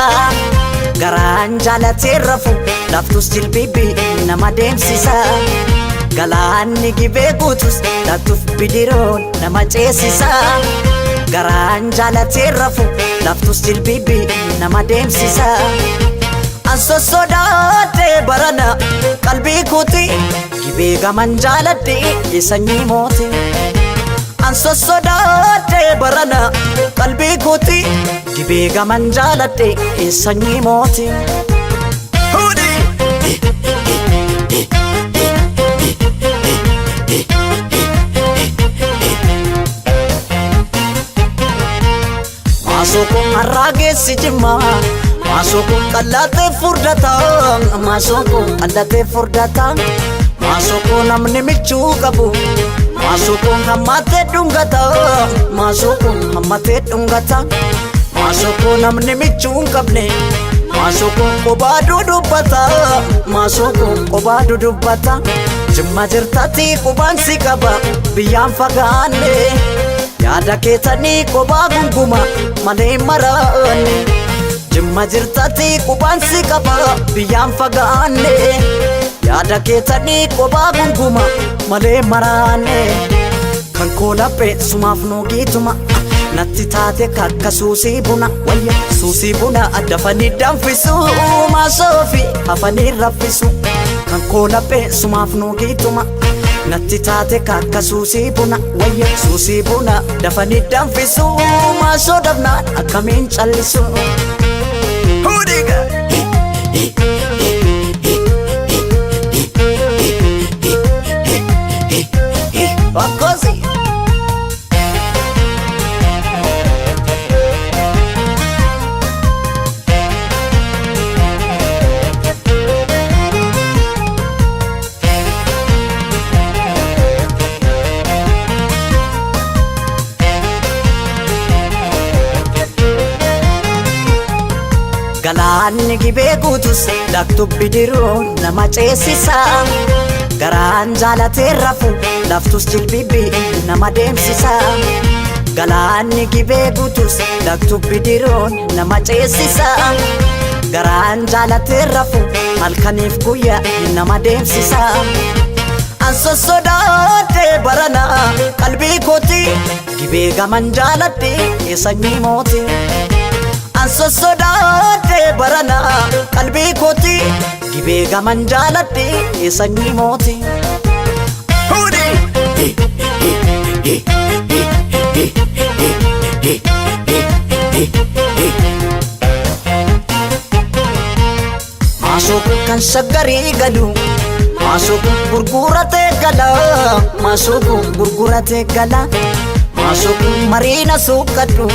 garaan jaalatee rafu laftus jilbibi nama deemsisa galaanni gibee guutus laktuu bidiruu nama ceesisa garaan jaalatee rafu laftus jilbibi nama deemsisa anso sodaatee barana qalbii kuuti gibee gaman jaaladhee sanyii mooti anso sodaatee barana qalbii kuuti gibee gaman jaaladhee sanyii mooti maasoo kun harraa geessi jimmaa maasoo kun qallatee furdataa maasoo kun qallatee furdataa maasoo kun namni michuu qabu maasoo kun hammatee dhungata maasoo kun hammatee dhungata maasoo kun namni michuu hin qabne maasoo kun qobaa dudubbata maasoo kun qobaa dudubbata Jimma jirtatti qubaan si qaba biyyaan fagaanne yaada keessanii kophaa gunguma malee maraanne Jimma jirtatti qubaan si qaba biyyaan fagaanne yaada keessanii kophaa gunguma malee maraanne kan koolaphee sumaaf nuugituma natti taate kakka suusii buna wayya suusii buna dafanii danfisu maasoofi hafanii raffisu kan koolaphee sumaaf nuugituma natti taate kakka suusii buna wayya suusii buna dafanii danfisu maasoo dhabnaan akkamiin callisu Hudiga Wakosi Galaanni gibee guutus laktubbi diruu nama ceesisa Garaan jaalatee rafu laftus jilbibbi nama deemsisa Galaanni gibee guutus laktubbi diruu nama ceesisa Garaan jaalatee rafu halkaniif guyyaa nama deemsisa Anso sodaatee barana qalbii kooti gibee gaman jaaladhe sanyii mooti Anso sodaatee barana qalbii kooti gibee gaman jaaladhe sanyii mooti Maasoo kan shaggarii galu Maasoo gurguratee gala Maasoo gurguratee gala Maasoo mariina suuqadhu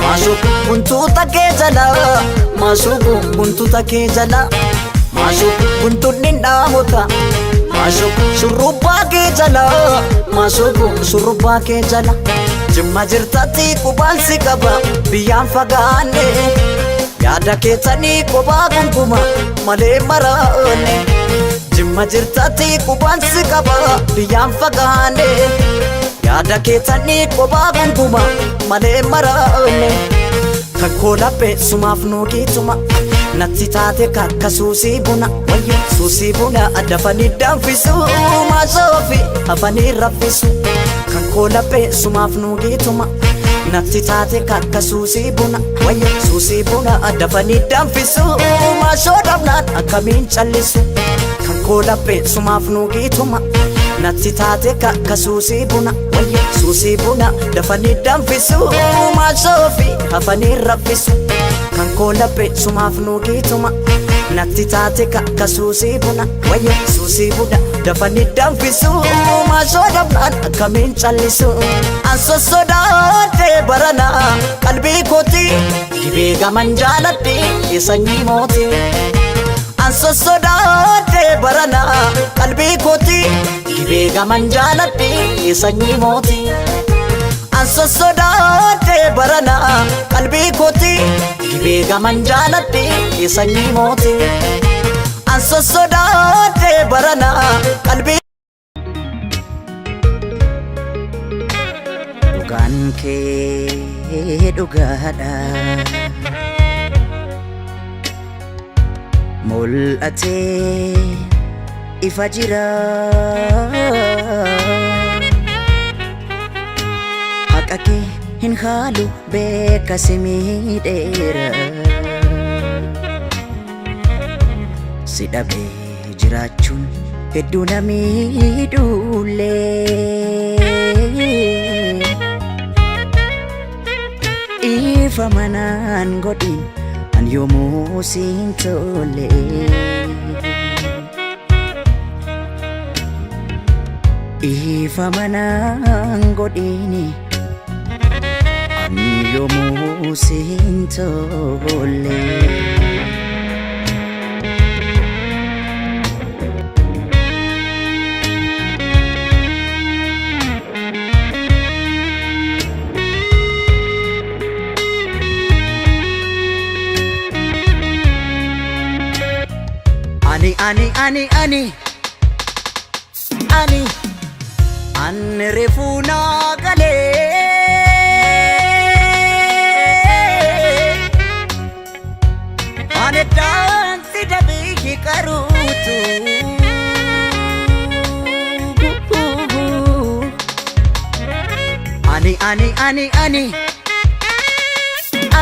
Maasoo guntuuta kee jala Maasoo guntuuta kee jala Maasoo guntuunni dhaamota Maasoo shurrubbaa kee jala Maasoo shurrubbaa kee jala Jimma jirtatti qubaan si qaba biyyaan fagaanne yaada keessanii kophaa gunguma malee maraanne Jimma jirtatti qubaan si qaba biyyaan fagaanne yaada keessanii kophaa gunguma malee maraanne kan koolaphee sumaaf nuugituma natti taate kakka suusii buna wayya suusii buna dafanii danfisu maasoofi hafanii raffisu kan koolaphee sumaaf nuugituma natti taate kakka suusii buna wayya suusii buna dafanii danfisu maasoo dhabnaan akkamiin callisu kan koolaphee sumaaf nuugituma natti taate kakka suusii buna wayya suusii buna dafanii danfisu maasoofi hafanii raffisu kan koolaphee sumaaf nuugituma natti taate kakka suusii buna wayya suusii buna dafanii danfisu maasoo dhabnaan akkamiin callisu Anso sodaatee barana qalbii kooti gibee gaman jaaladhe sanyii mooti Anso sodaatee barana qalbii kooti gibee gaman jaaladhe sanyii mooti Anso sodaatee barana qalbii kooti gibee gaman jaaladhe sanyii mooti Anso sodaatee barana qalbii Dhugaan kee dhugaadha mul'atee ifa jira haqa kee hin haalu beeka si miidheera si dhabee jiraachuun hedduu na miidhullee Ifa manaan godhin an yoomuu siin tole Ifa manaan godhin an yoomuu siin tole Ani Ani reefuu naa galee ani daansi dabii qaruutu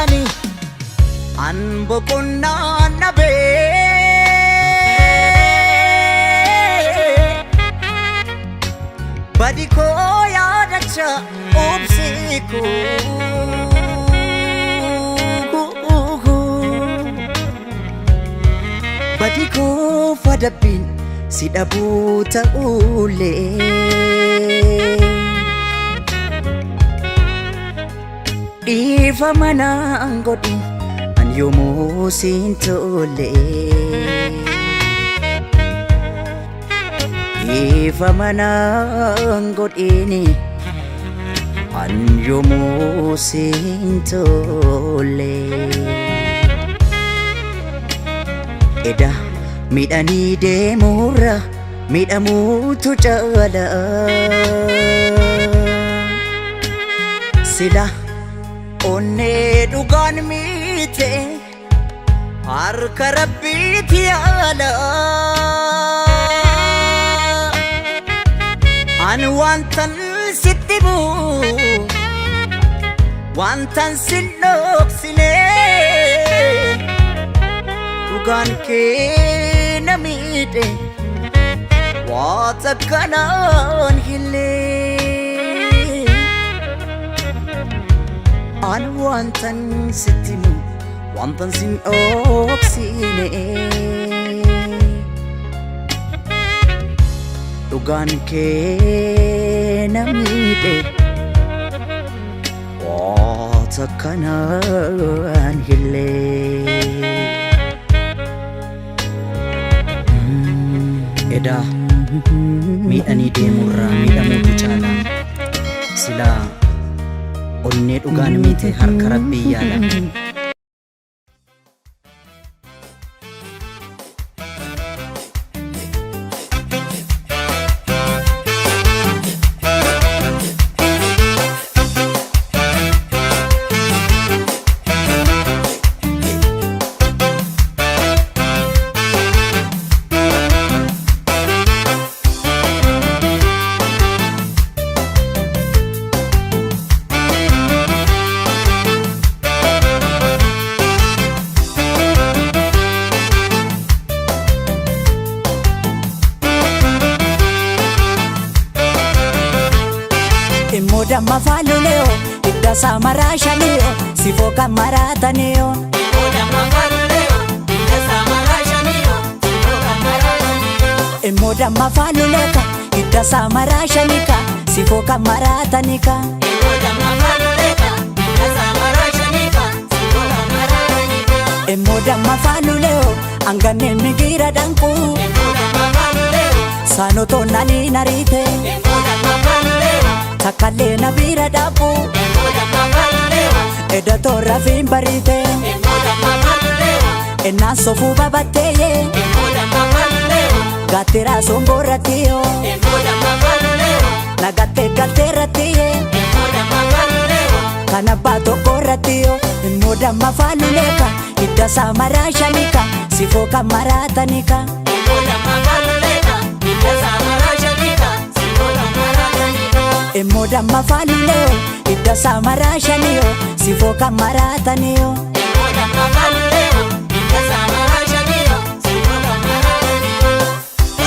ani an boqonnaa nabee badiko yaadacha obsiku badiko fadabin sidhabu ta'ule dhiifa manaan godhin an yoomuu siin tole dhiifa manaan godhini an yoomuu siin tole eda midhanii deemurra midhamuutu caala sila onnee dhugaan miite harka rabbiiti yaala an wantan sitti buu wantan sin dhoksine dhugaan kee na miidhe waa takkanaan hillee an wantan sitti buu wantan sin dhoksine dhugaan kee na miidhe waa takkanaan hillee eda midhanii deemurraa midhamuutu caala sila onnee dhugaan miite harka rabbii yaala Moda mafaluleo idda samarashanio sifoka maratanio Moda mafaluleo idda samarashanio sifoka maratanio moda mafaluleka idda samarashanika sifoka maratanika Moda mafaluleka idda samarashanika sifoka maratanio moda mafaluleo angane migira danku Moda mafaluleo sanoto nani narite Moda mafaluleo takale na bira dabu Moda mafaluleo eda torra fin barite Moda mafaluleo ena sofu babateye Moda mafaluleo gatera somboratio Moda mafaluleo nagate gateratiye Moda mafaluleo kanabato koratio moda mafaluleka idda samarashanika sifoka maratanika Moda mafaluleka idda samarashanika sifoka maratanio moda mafaluleo idda samarashanio sifoka maratanio Moda mafaluleo idda samarashanio sifoka maratanio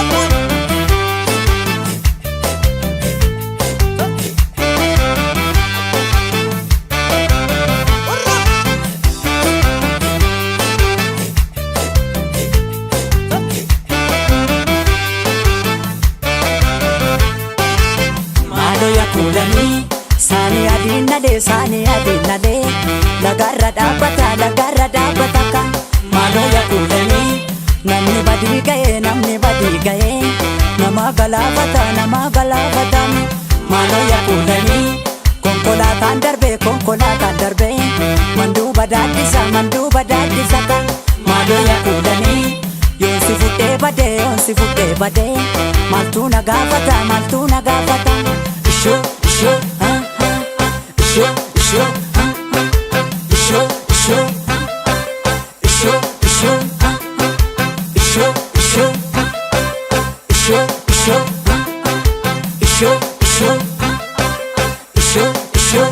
Kulani sani adina de lagarra dabata ka malo ya kulani namni badi gaye nama galafata malo ya kulani konkolatan darbe manduba dadisa ka malo ya kulani yonsi futte bade si fuudhee badee maaltu na gaafata maaltu na gaafata ishoo ishoo ishoo ishoo ishoo ishoo ishoo ishoo ishoo ishoo ishoo ishoo ishoo ishoo ishoo ishoo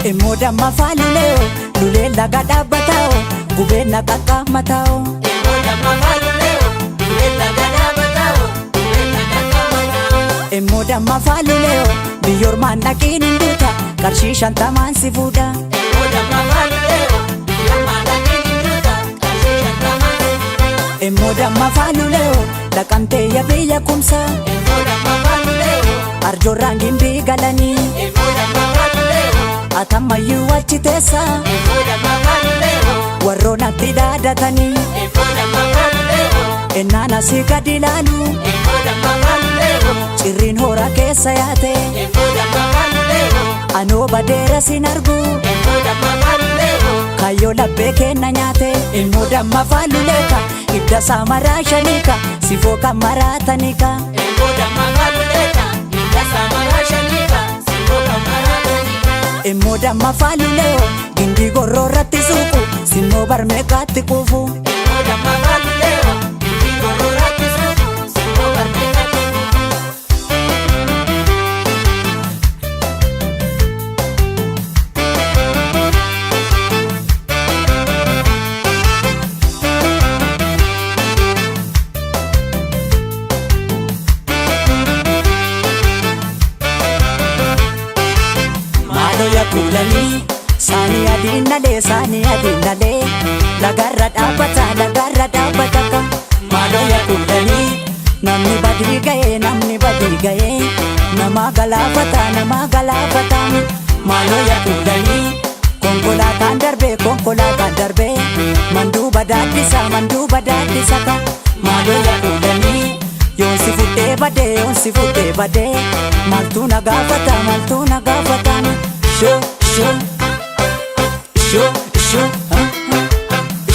Emoda mafaluleo lule laga dhaabbatao gubee na qaqqaammatao Emoda mafaluleo lule laga dhaabbatao gubee na qaqqaammatao Emoda mafaluleo biyyoormaan dhaqiin hinduuta qarshii 50 si fuudha Emoda mafaluleo biyyoormaan dhaqiin hinduuta qarshii 50 Emoda mafaluleo dhaqamtee biyya kumsa Emoda mafaluleo arjoorraan gimbii galanii Emoda mafaluleo atamayyuu achi teessa Emoda mafaluleo warroon atti dhaadatanii Emoda mafaluleo ennaan asii gadi ilaalu Emoda mafaluleo cirriin horaa keessa yaate Emoda mafaluleo anoo badeera sin argu Emoda mafaluleo kayyoo labbee kenna nyaate Emoda mafaaluleeka ibda isaa maraa shaniika sifoo kan maraatanika Emoda mafaluleka ibda mara shanika sifoo kan maraatanika Emoda mafaaluleo gindii gorroorratti suuqu sinnoo barmeeqaatti quufu Emoda mafaluleo gindii gorroorratti suuqu sinnoo barmeeqaatti quufu Maaloo kulanii saanii adiin nalee lagarra dhaabbata ka maaloo kulanii namni badii ga'ee nama galaafata maaloo kulanii konkolaataan darbee manduuba daaddisa ka maaloo kulanii yoonsi fuudhee badee maaltu na gaafata Show, show, show, show,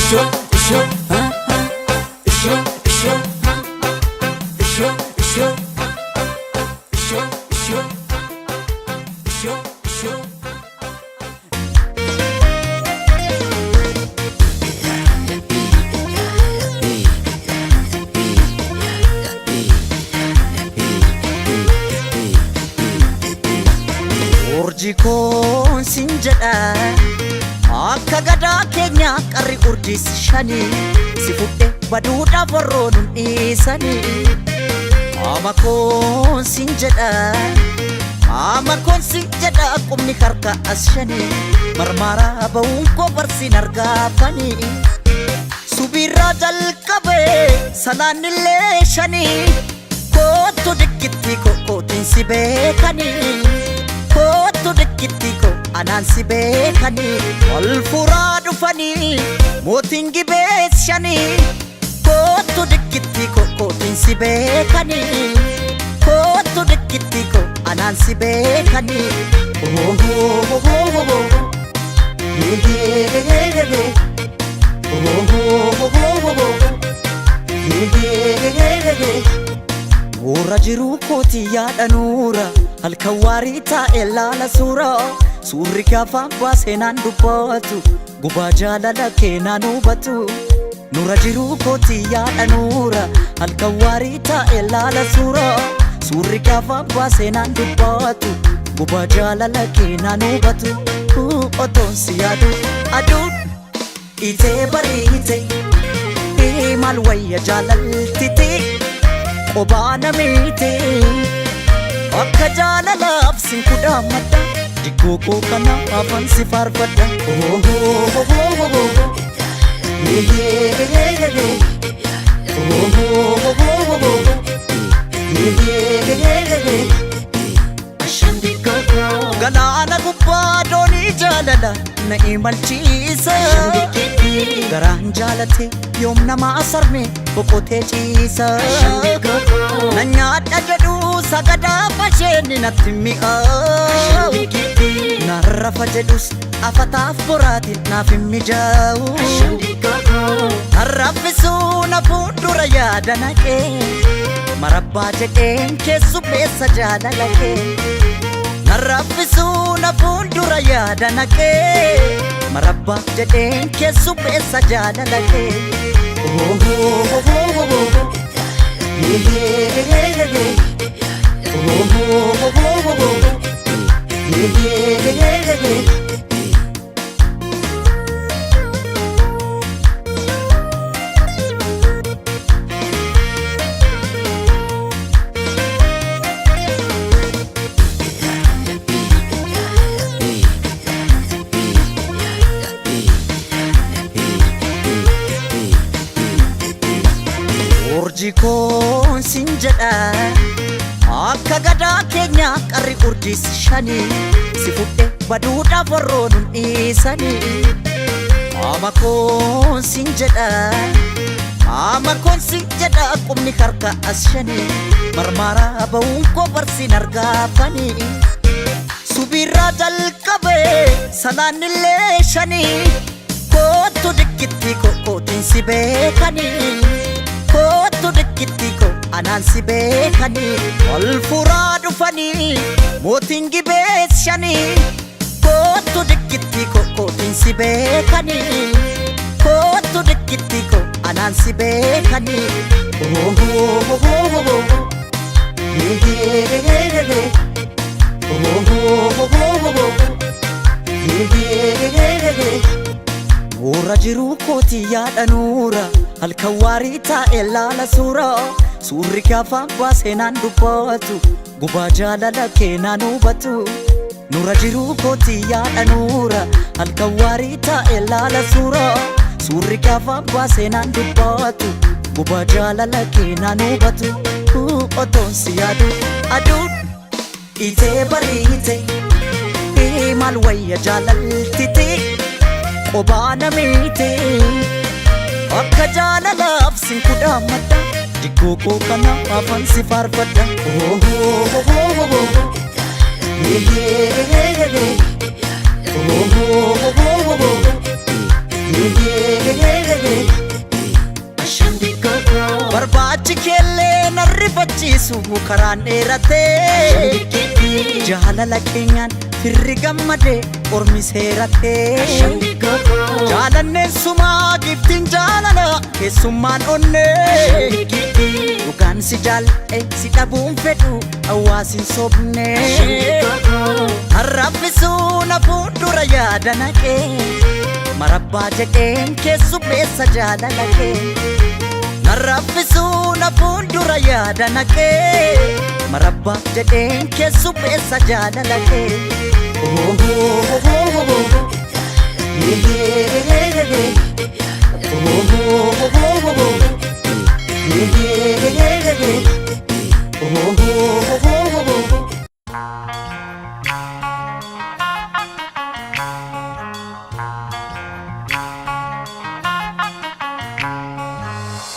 show, show, show, show, show, show, show, show, show. Urjikoon sin jedha akka gadaa keenya qarri urjis shanii si fuudhee baduudhaaf warroon hin dhiisanii amakoon sin jedha qubni harka as shanii marmaraa ba'uun koo barsiin argaafanii subirraa jalqabee salaannillee shanii kootu dikkitti kootiin si beekanii Kootu dikkitti ko anaan si beekanii ol furaa dhufanii mootiin gibees shanii Kootu dikkitti kootiin si beekanii Kootu dikkitti ko anaan si beekanii Nuura jiruu kooti yaada nuura halkan waarii taa'e laala suurri gaafaan baasee naan dubbatu gubaa jaalala kee naan hubatu Nuura jiruu kooti yaada nuura halkan waarii taa'e laala suurri gaafaan baasee naan dubbatu gubaa jaalala kee naan hubatu otoon si yaadu aduun itee bariite maal wayya jaalaltite Obana mite akka jaalalaaf sin kudhaammadha diggoo koo kana afaan si faarfadha jaalala na imalchiisa garaan jaalate yoom namaa sarme boqotee ciisa na nyaadha jedhu sagadaa fasheenni natti mi'aawu narrafa jedhus afataaf boraatiin naaf hin mijaa'u harraffisuu na fuuldura yaada naqee marabbaa jedheen keessummeessa jaalala kee narraffisuu na fuuldura yaada naqee marabbaa jedheen keessummeessa jaalala kee Urjikoon sin jedha akka gadaa keenya qarri urjis shanii si fudhe baduudhaaf warroon hin dhiisanii amakoon sin jedha qubni harka as shanii marmaraa ba'uun koo barsiin argaafanii subirraa jalqabee salaannillee shanii kootu dikkitti kokkootiin si beekanii kootu dikkitti ko anaan si beekanii ol furaa dhufanii mootiin gibees shanii kootu dikkitti kokkootiin si beekanii kootu dikkitti ko anaan si beekanii Nuura jiruu kooti yaada nuura halkan waarii taa'e laala suurri gaafaan baasee naan dubbatu gubaa jaalala kee naan hubatu Nuura jiruu kooti yaada nuura halkan waarii taa'e laala suurri gaafaan baasee naan dubbatu gubaa jaalala kee naan hubatu otoon si yaadu aduun itee bariite maal wayya jaalaltite Obana mite akka jaalalaaf sin kudhaammadha diggoo koo kana afaan si faarfadha barbaachi keellee narrifachiisu karaan dheeratee jaalala keenyaan firri gammadee ormi seeratee jaalanneen sumaa giftiin jaalala keessummaan onnee dhugaan si jaal'e si dhabuun fedhu hawaasin sobne harraffisuu na fuuldura yaada naqee marabbaa jedheen keessummeessa jaalala kee narraffisuu na fuuldura yaada naqee marabbaa jedheen keessummeessa jaalala kee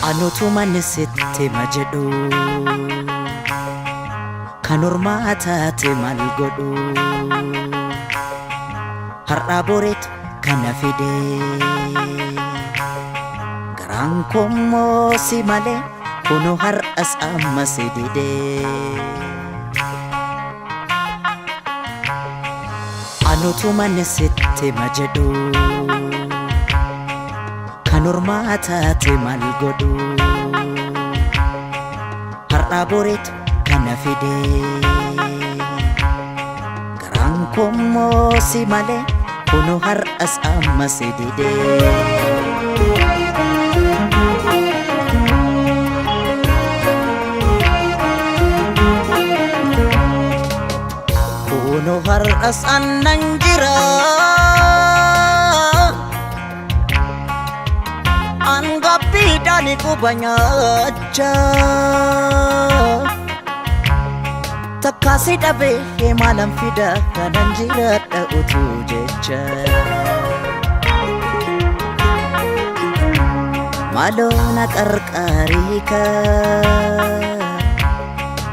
Anutuma sitti ma jedhu kan ormaa taate maal godhu har'aa boreetu kana fide garaan kommoo si malee kunu har'as amma si dide Anutuma sitti ma jedhu kan ormaa taate maal godhu har'aa boreetu kana fide garaan kommoo si malee kunu har'as amma si dide kunu har'as annan jira Angapidani kubanyacha Taka si dhabe maalan fida kanan jiradha utuu jecha maaloo na qarqaarii ka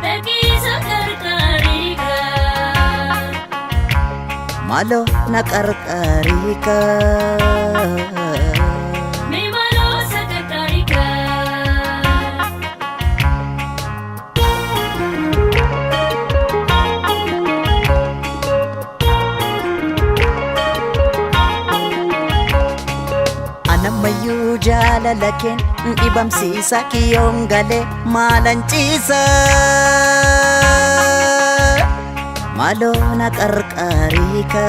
Beekisa qarqaarii ka maaloo na qarqaarii ka Mee maaloo sa qarqaarii ka anammayyuu jaalala keen dhibamsiisa kiyyoon galee maalan ciisa maaloo na qarqaarii ka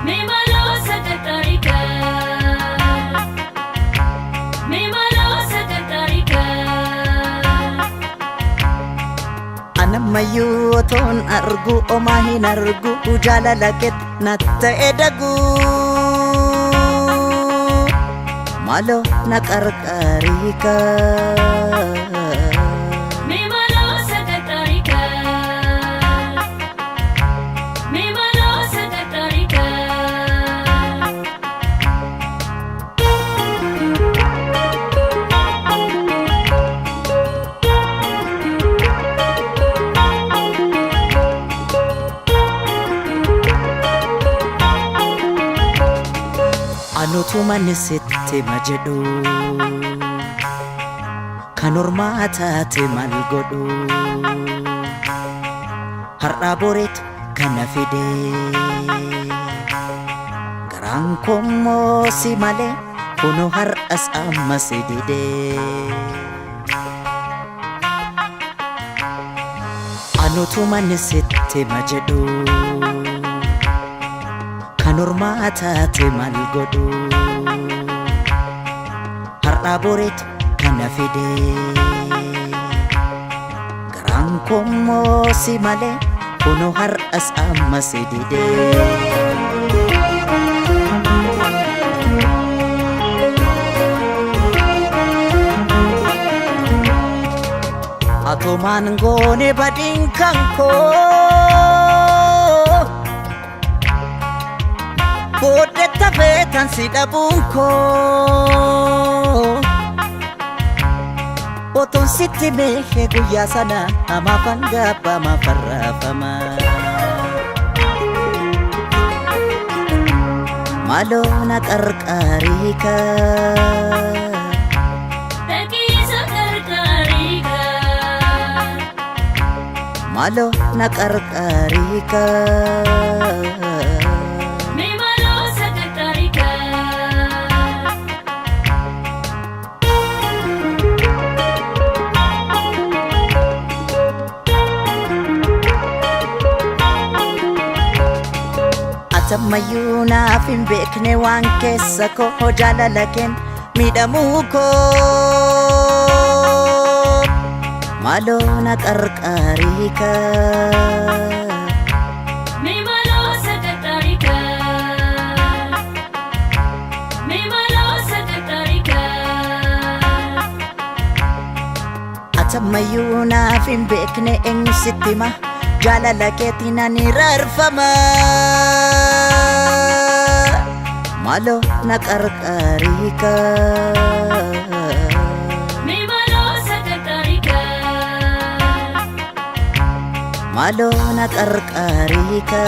Mee maaloo sa qarqaarii ka Mee maaloo sa qarqaarii ka anammayyuu otoon argu omaa hin argu jaalala keet na ta'e daguu maaloo na qarqaarii ka Mee maaloo sa qarqaarii ka Mee maaloo sa qarqaarii ka anutuman sitti ma jedhu kan ormaa taate maal godhu har'aa boreetu kana fide garaan kommoo si malee kunoo har'as amma si dide anutuman sitti ma jedhu kan ormaa taate maal godhu har'aa boreetu kana fide garaan kommoo si malee kunoo har'as amma si dide atomaan goone badiin kan koo booddee tafeetan si dhabuun koo otoon sitti meeshee guyyaa sana amaafan gabbama farraafama maaloo na qarqaarii ka Beekisa qarqaarii ka maaloo na qarqaarii ka Mee maaloo sa qarqaarii ka atammayyuu naaf hin beekne waan keessa koo jaalala keen miidhamuu koo maaloo na qarqaarii ka Mee maaloo sa qarqaarii ka Mee maaloo sa qarqaarii ka atammayyuu naaf hin beekne eenyu sitti ma jaalala keetiin ani rarfama maaloo na qarqaarii ka Mee maaloo sa qarqaarii ka maaloo na qarqaarii ka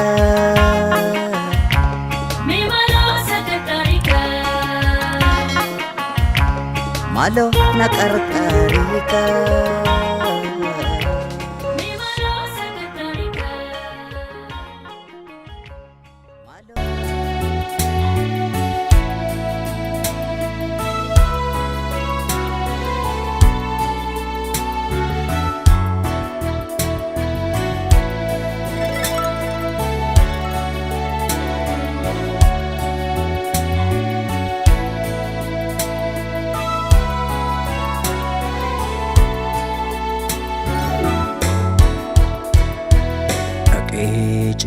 Mee maaloo sa qarqaarii ka maaloo na qarqaarii ka Mee maaloo sa qarqaarii ka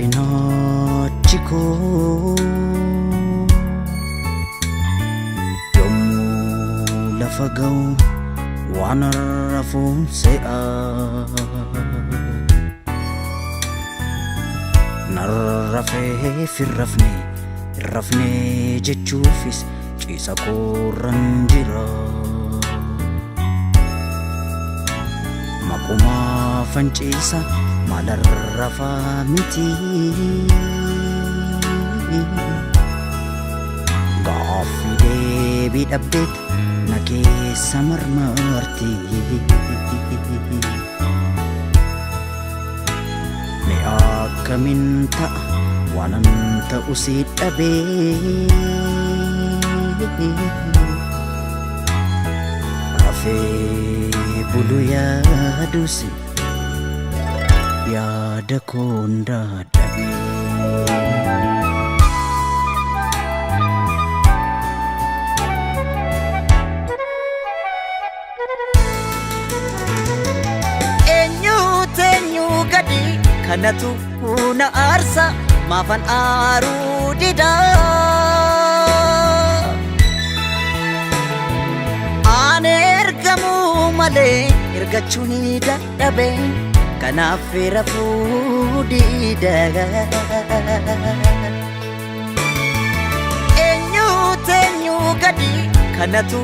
cinaachi koo yommuu lafa ga'u waan rafuun se'a narrafeef hin rafne jechuufis ciisa koorran jira. Maquma fanciisa maalarrafaa miti. Gaaffii deebii dhabdeet na keessa marmarti. Mee akkamiin ta'a waanan ta'u si dhabee. Rafee bulu yaadusi yaada koon dadhabee. Eenyu gadi kanatu na aarsa maafan aaruu dida. Ani ergamuu malee ergachuun dadhabe kanaaf rafuu dida. Eenyu gadi kanatu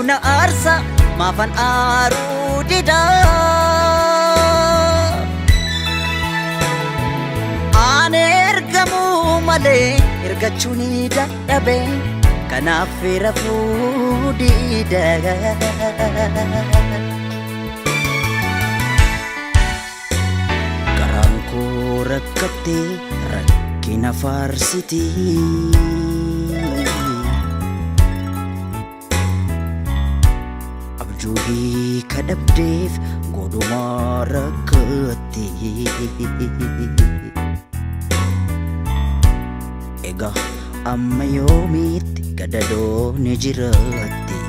na aarsa maafan aaruu dida. Ani ergamuu malee ergachuun dadhabe kanaaf rafuu dida. Garaan koo rakkattee rakkina faarsiti. Abjuu hiika dhabdeef godhumaa rakkatti. Egaa amma yoomiitti gadadoo ni jiraatti.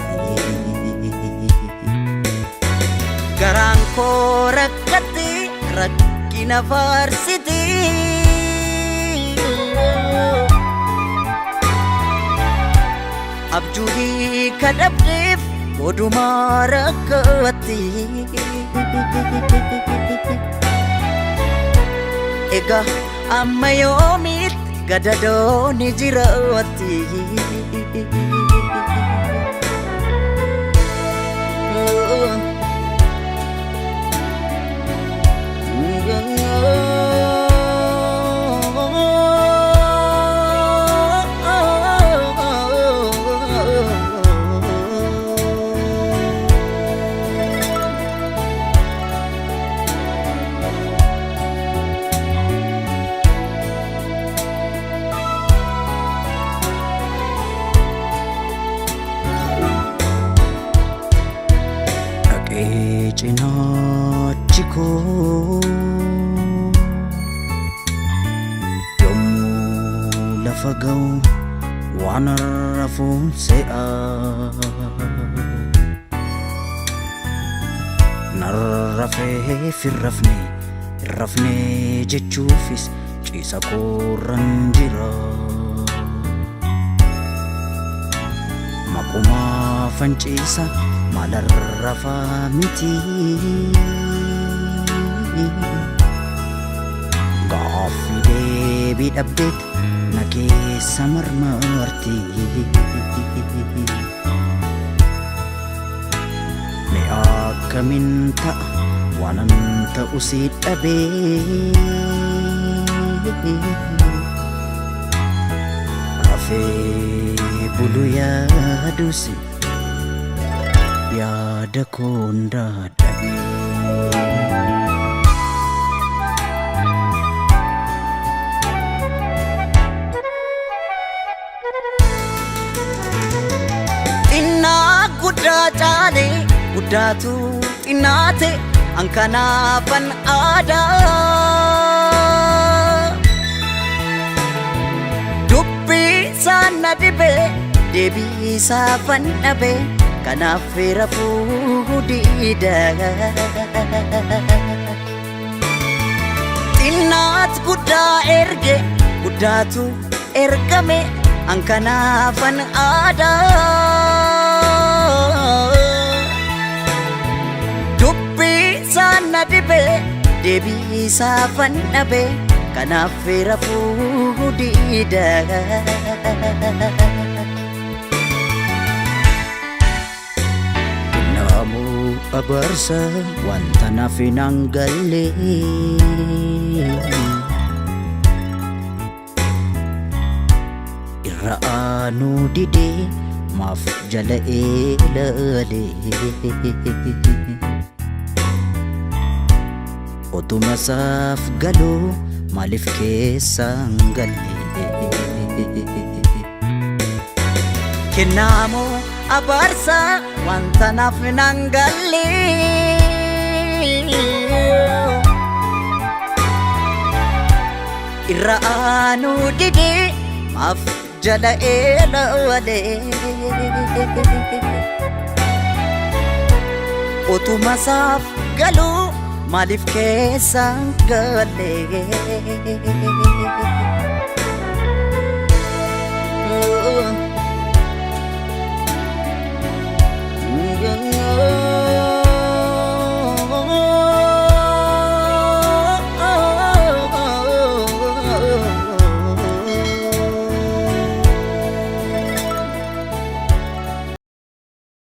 Garaan koo rakkatti rakkina faarsiti. Abjuu hiika dhabdeef godhumaa rakkatti. Egaa amma yoomiitti gadadoo ni jiraatti. Cinaachi koo yommuu lafa ga'u waan rafuun se'a. Narrafeef hin rafne jechuufis ciisa koorran jira. Maquma fanciisa maalarrafaa miti. Gaaffii deebii dhabdeet na keessa marmarti. Mee akkamiin ta'a waanan ta'u si dhabee. Rafee bulu yaadusi yaada koon dadhabee. Xinnaa guddaa caalee guddaatu xinnaate ankanaafan aadaa. Dubbii sana dhibee deebii saafan dhabee kanaaf rafuu dida. Xinnaat guddaa erge guddaatu ergame ankanaafan aadaa. Dubbii sana dhibee deebii saafan dhabee kanaaf rafuu dida. Namu abarsa wanta naaf hin galle, irra aanuu dide maaf jala ilaale. Otuma isaaf galuu maaliif keessaan galle. Kennaamoo abaarsa wanta naaf hin galle, irra aanuu dide maaf jala ilaale. Otuma isaaf galuu maaliif keessaan galle.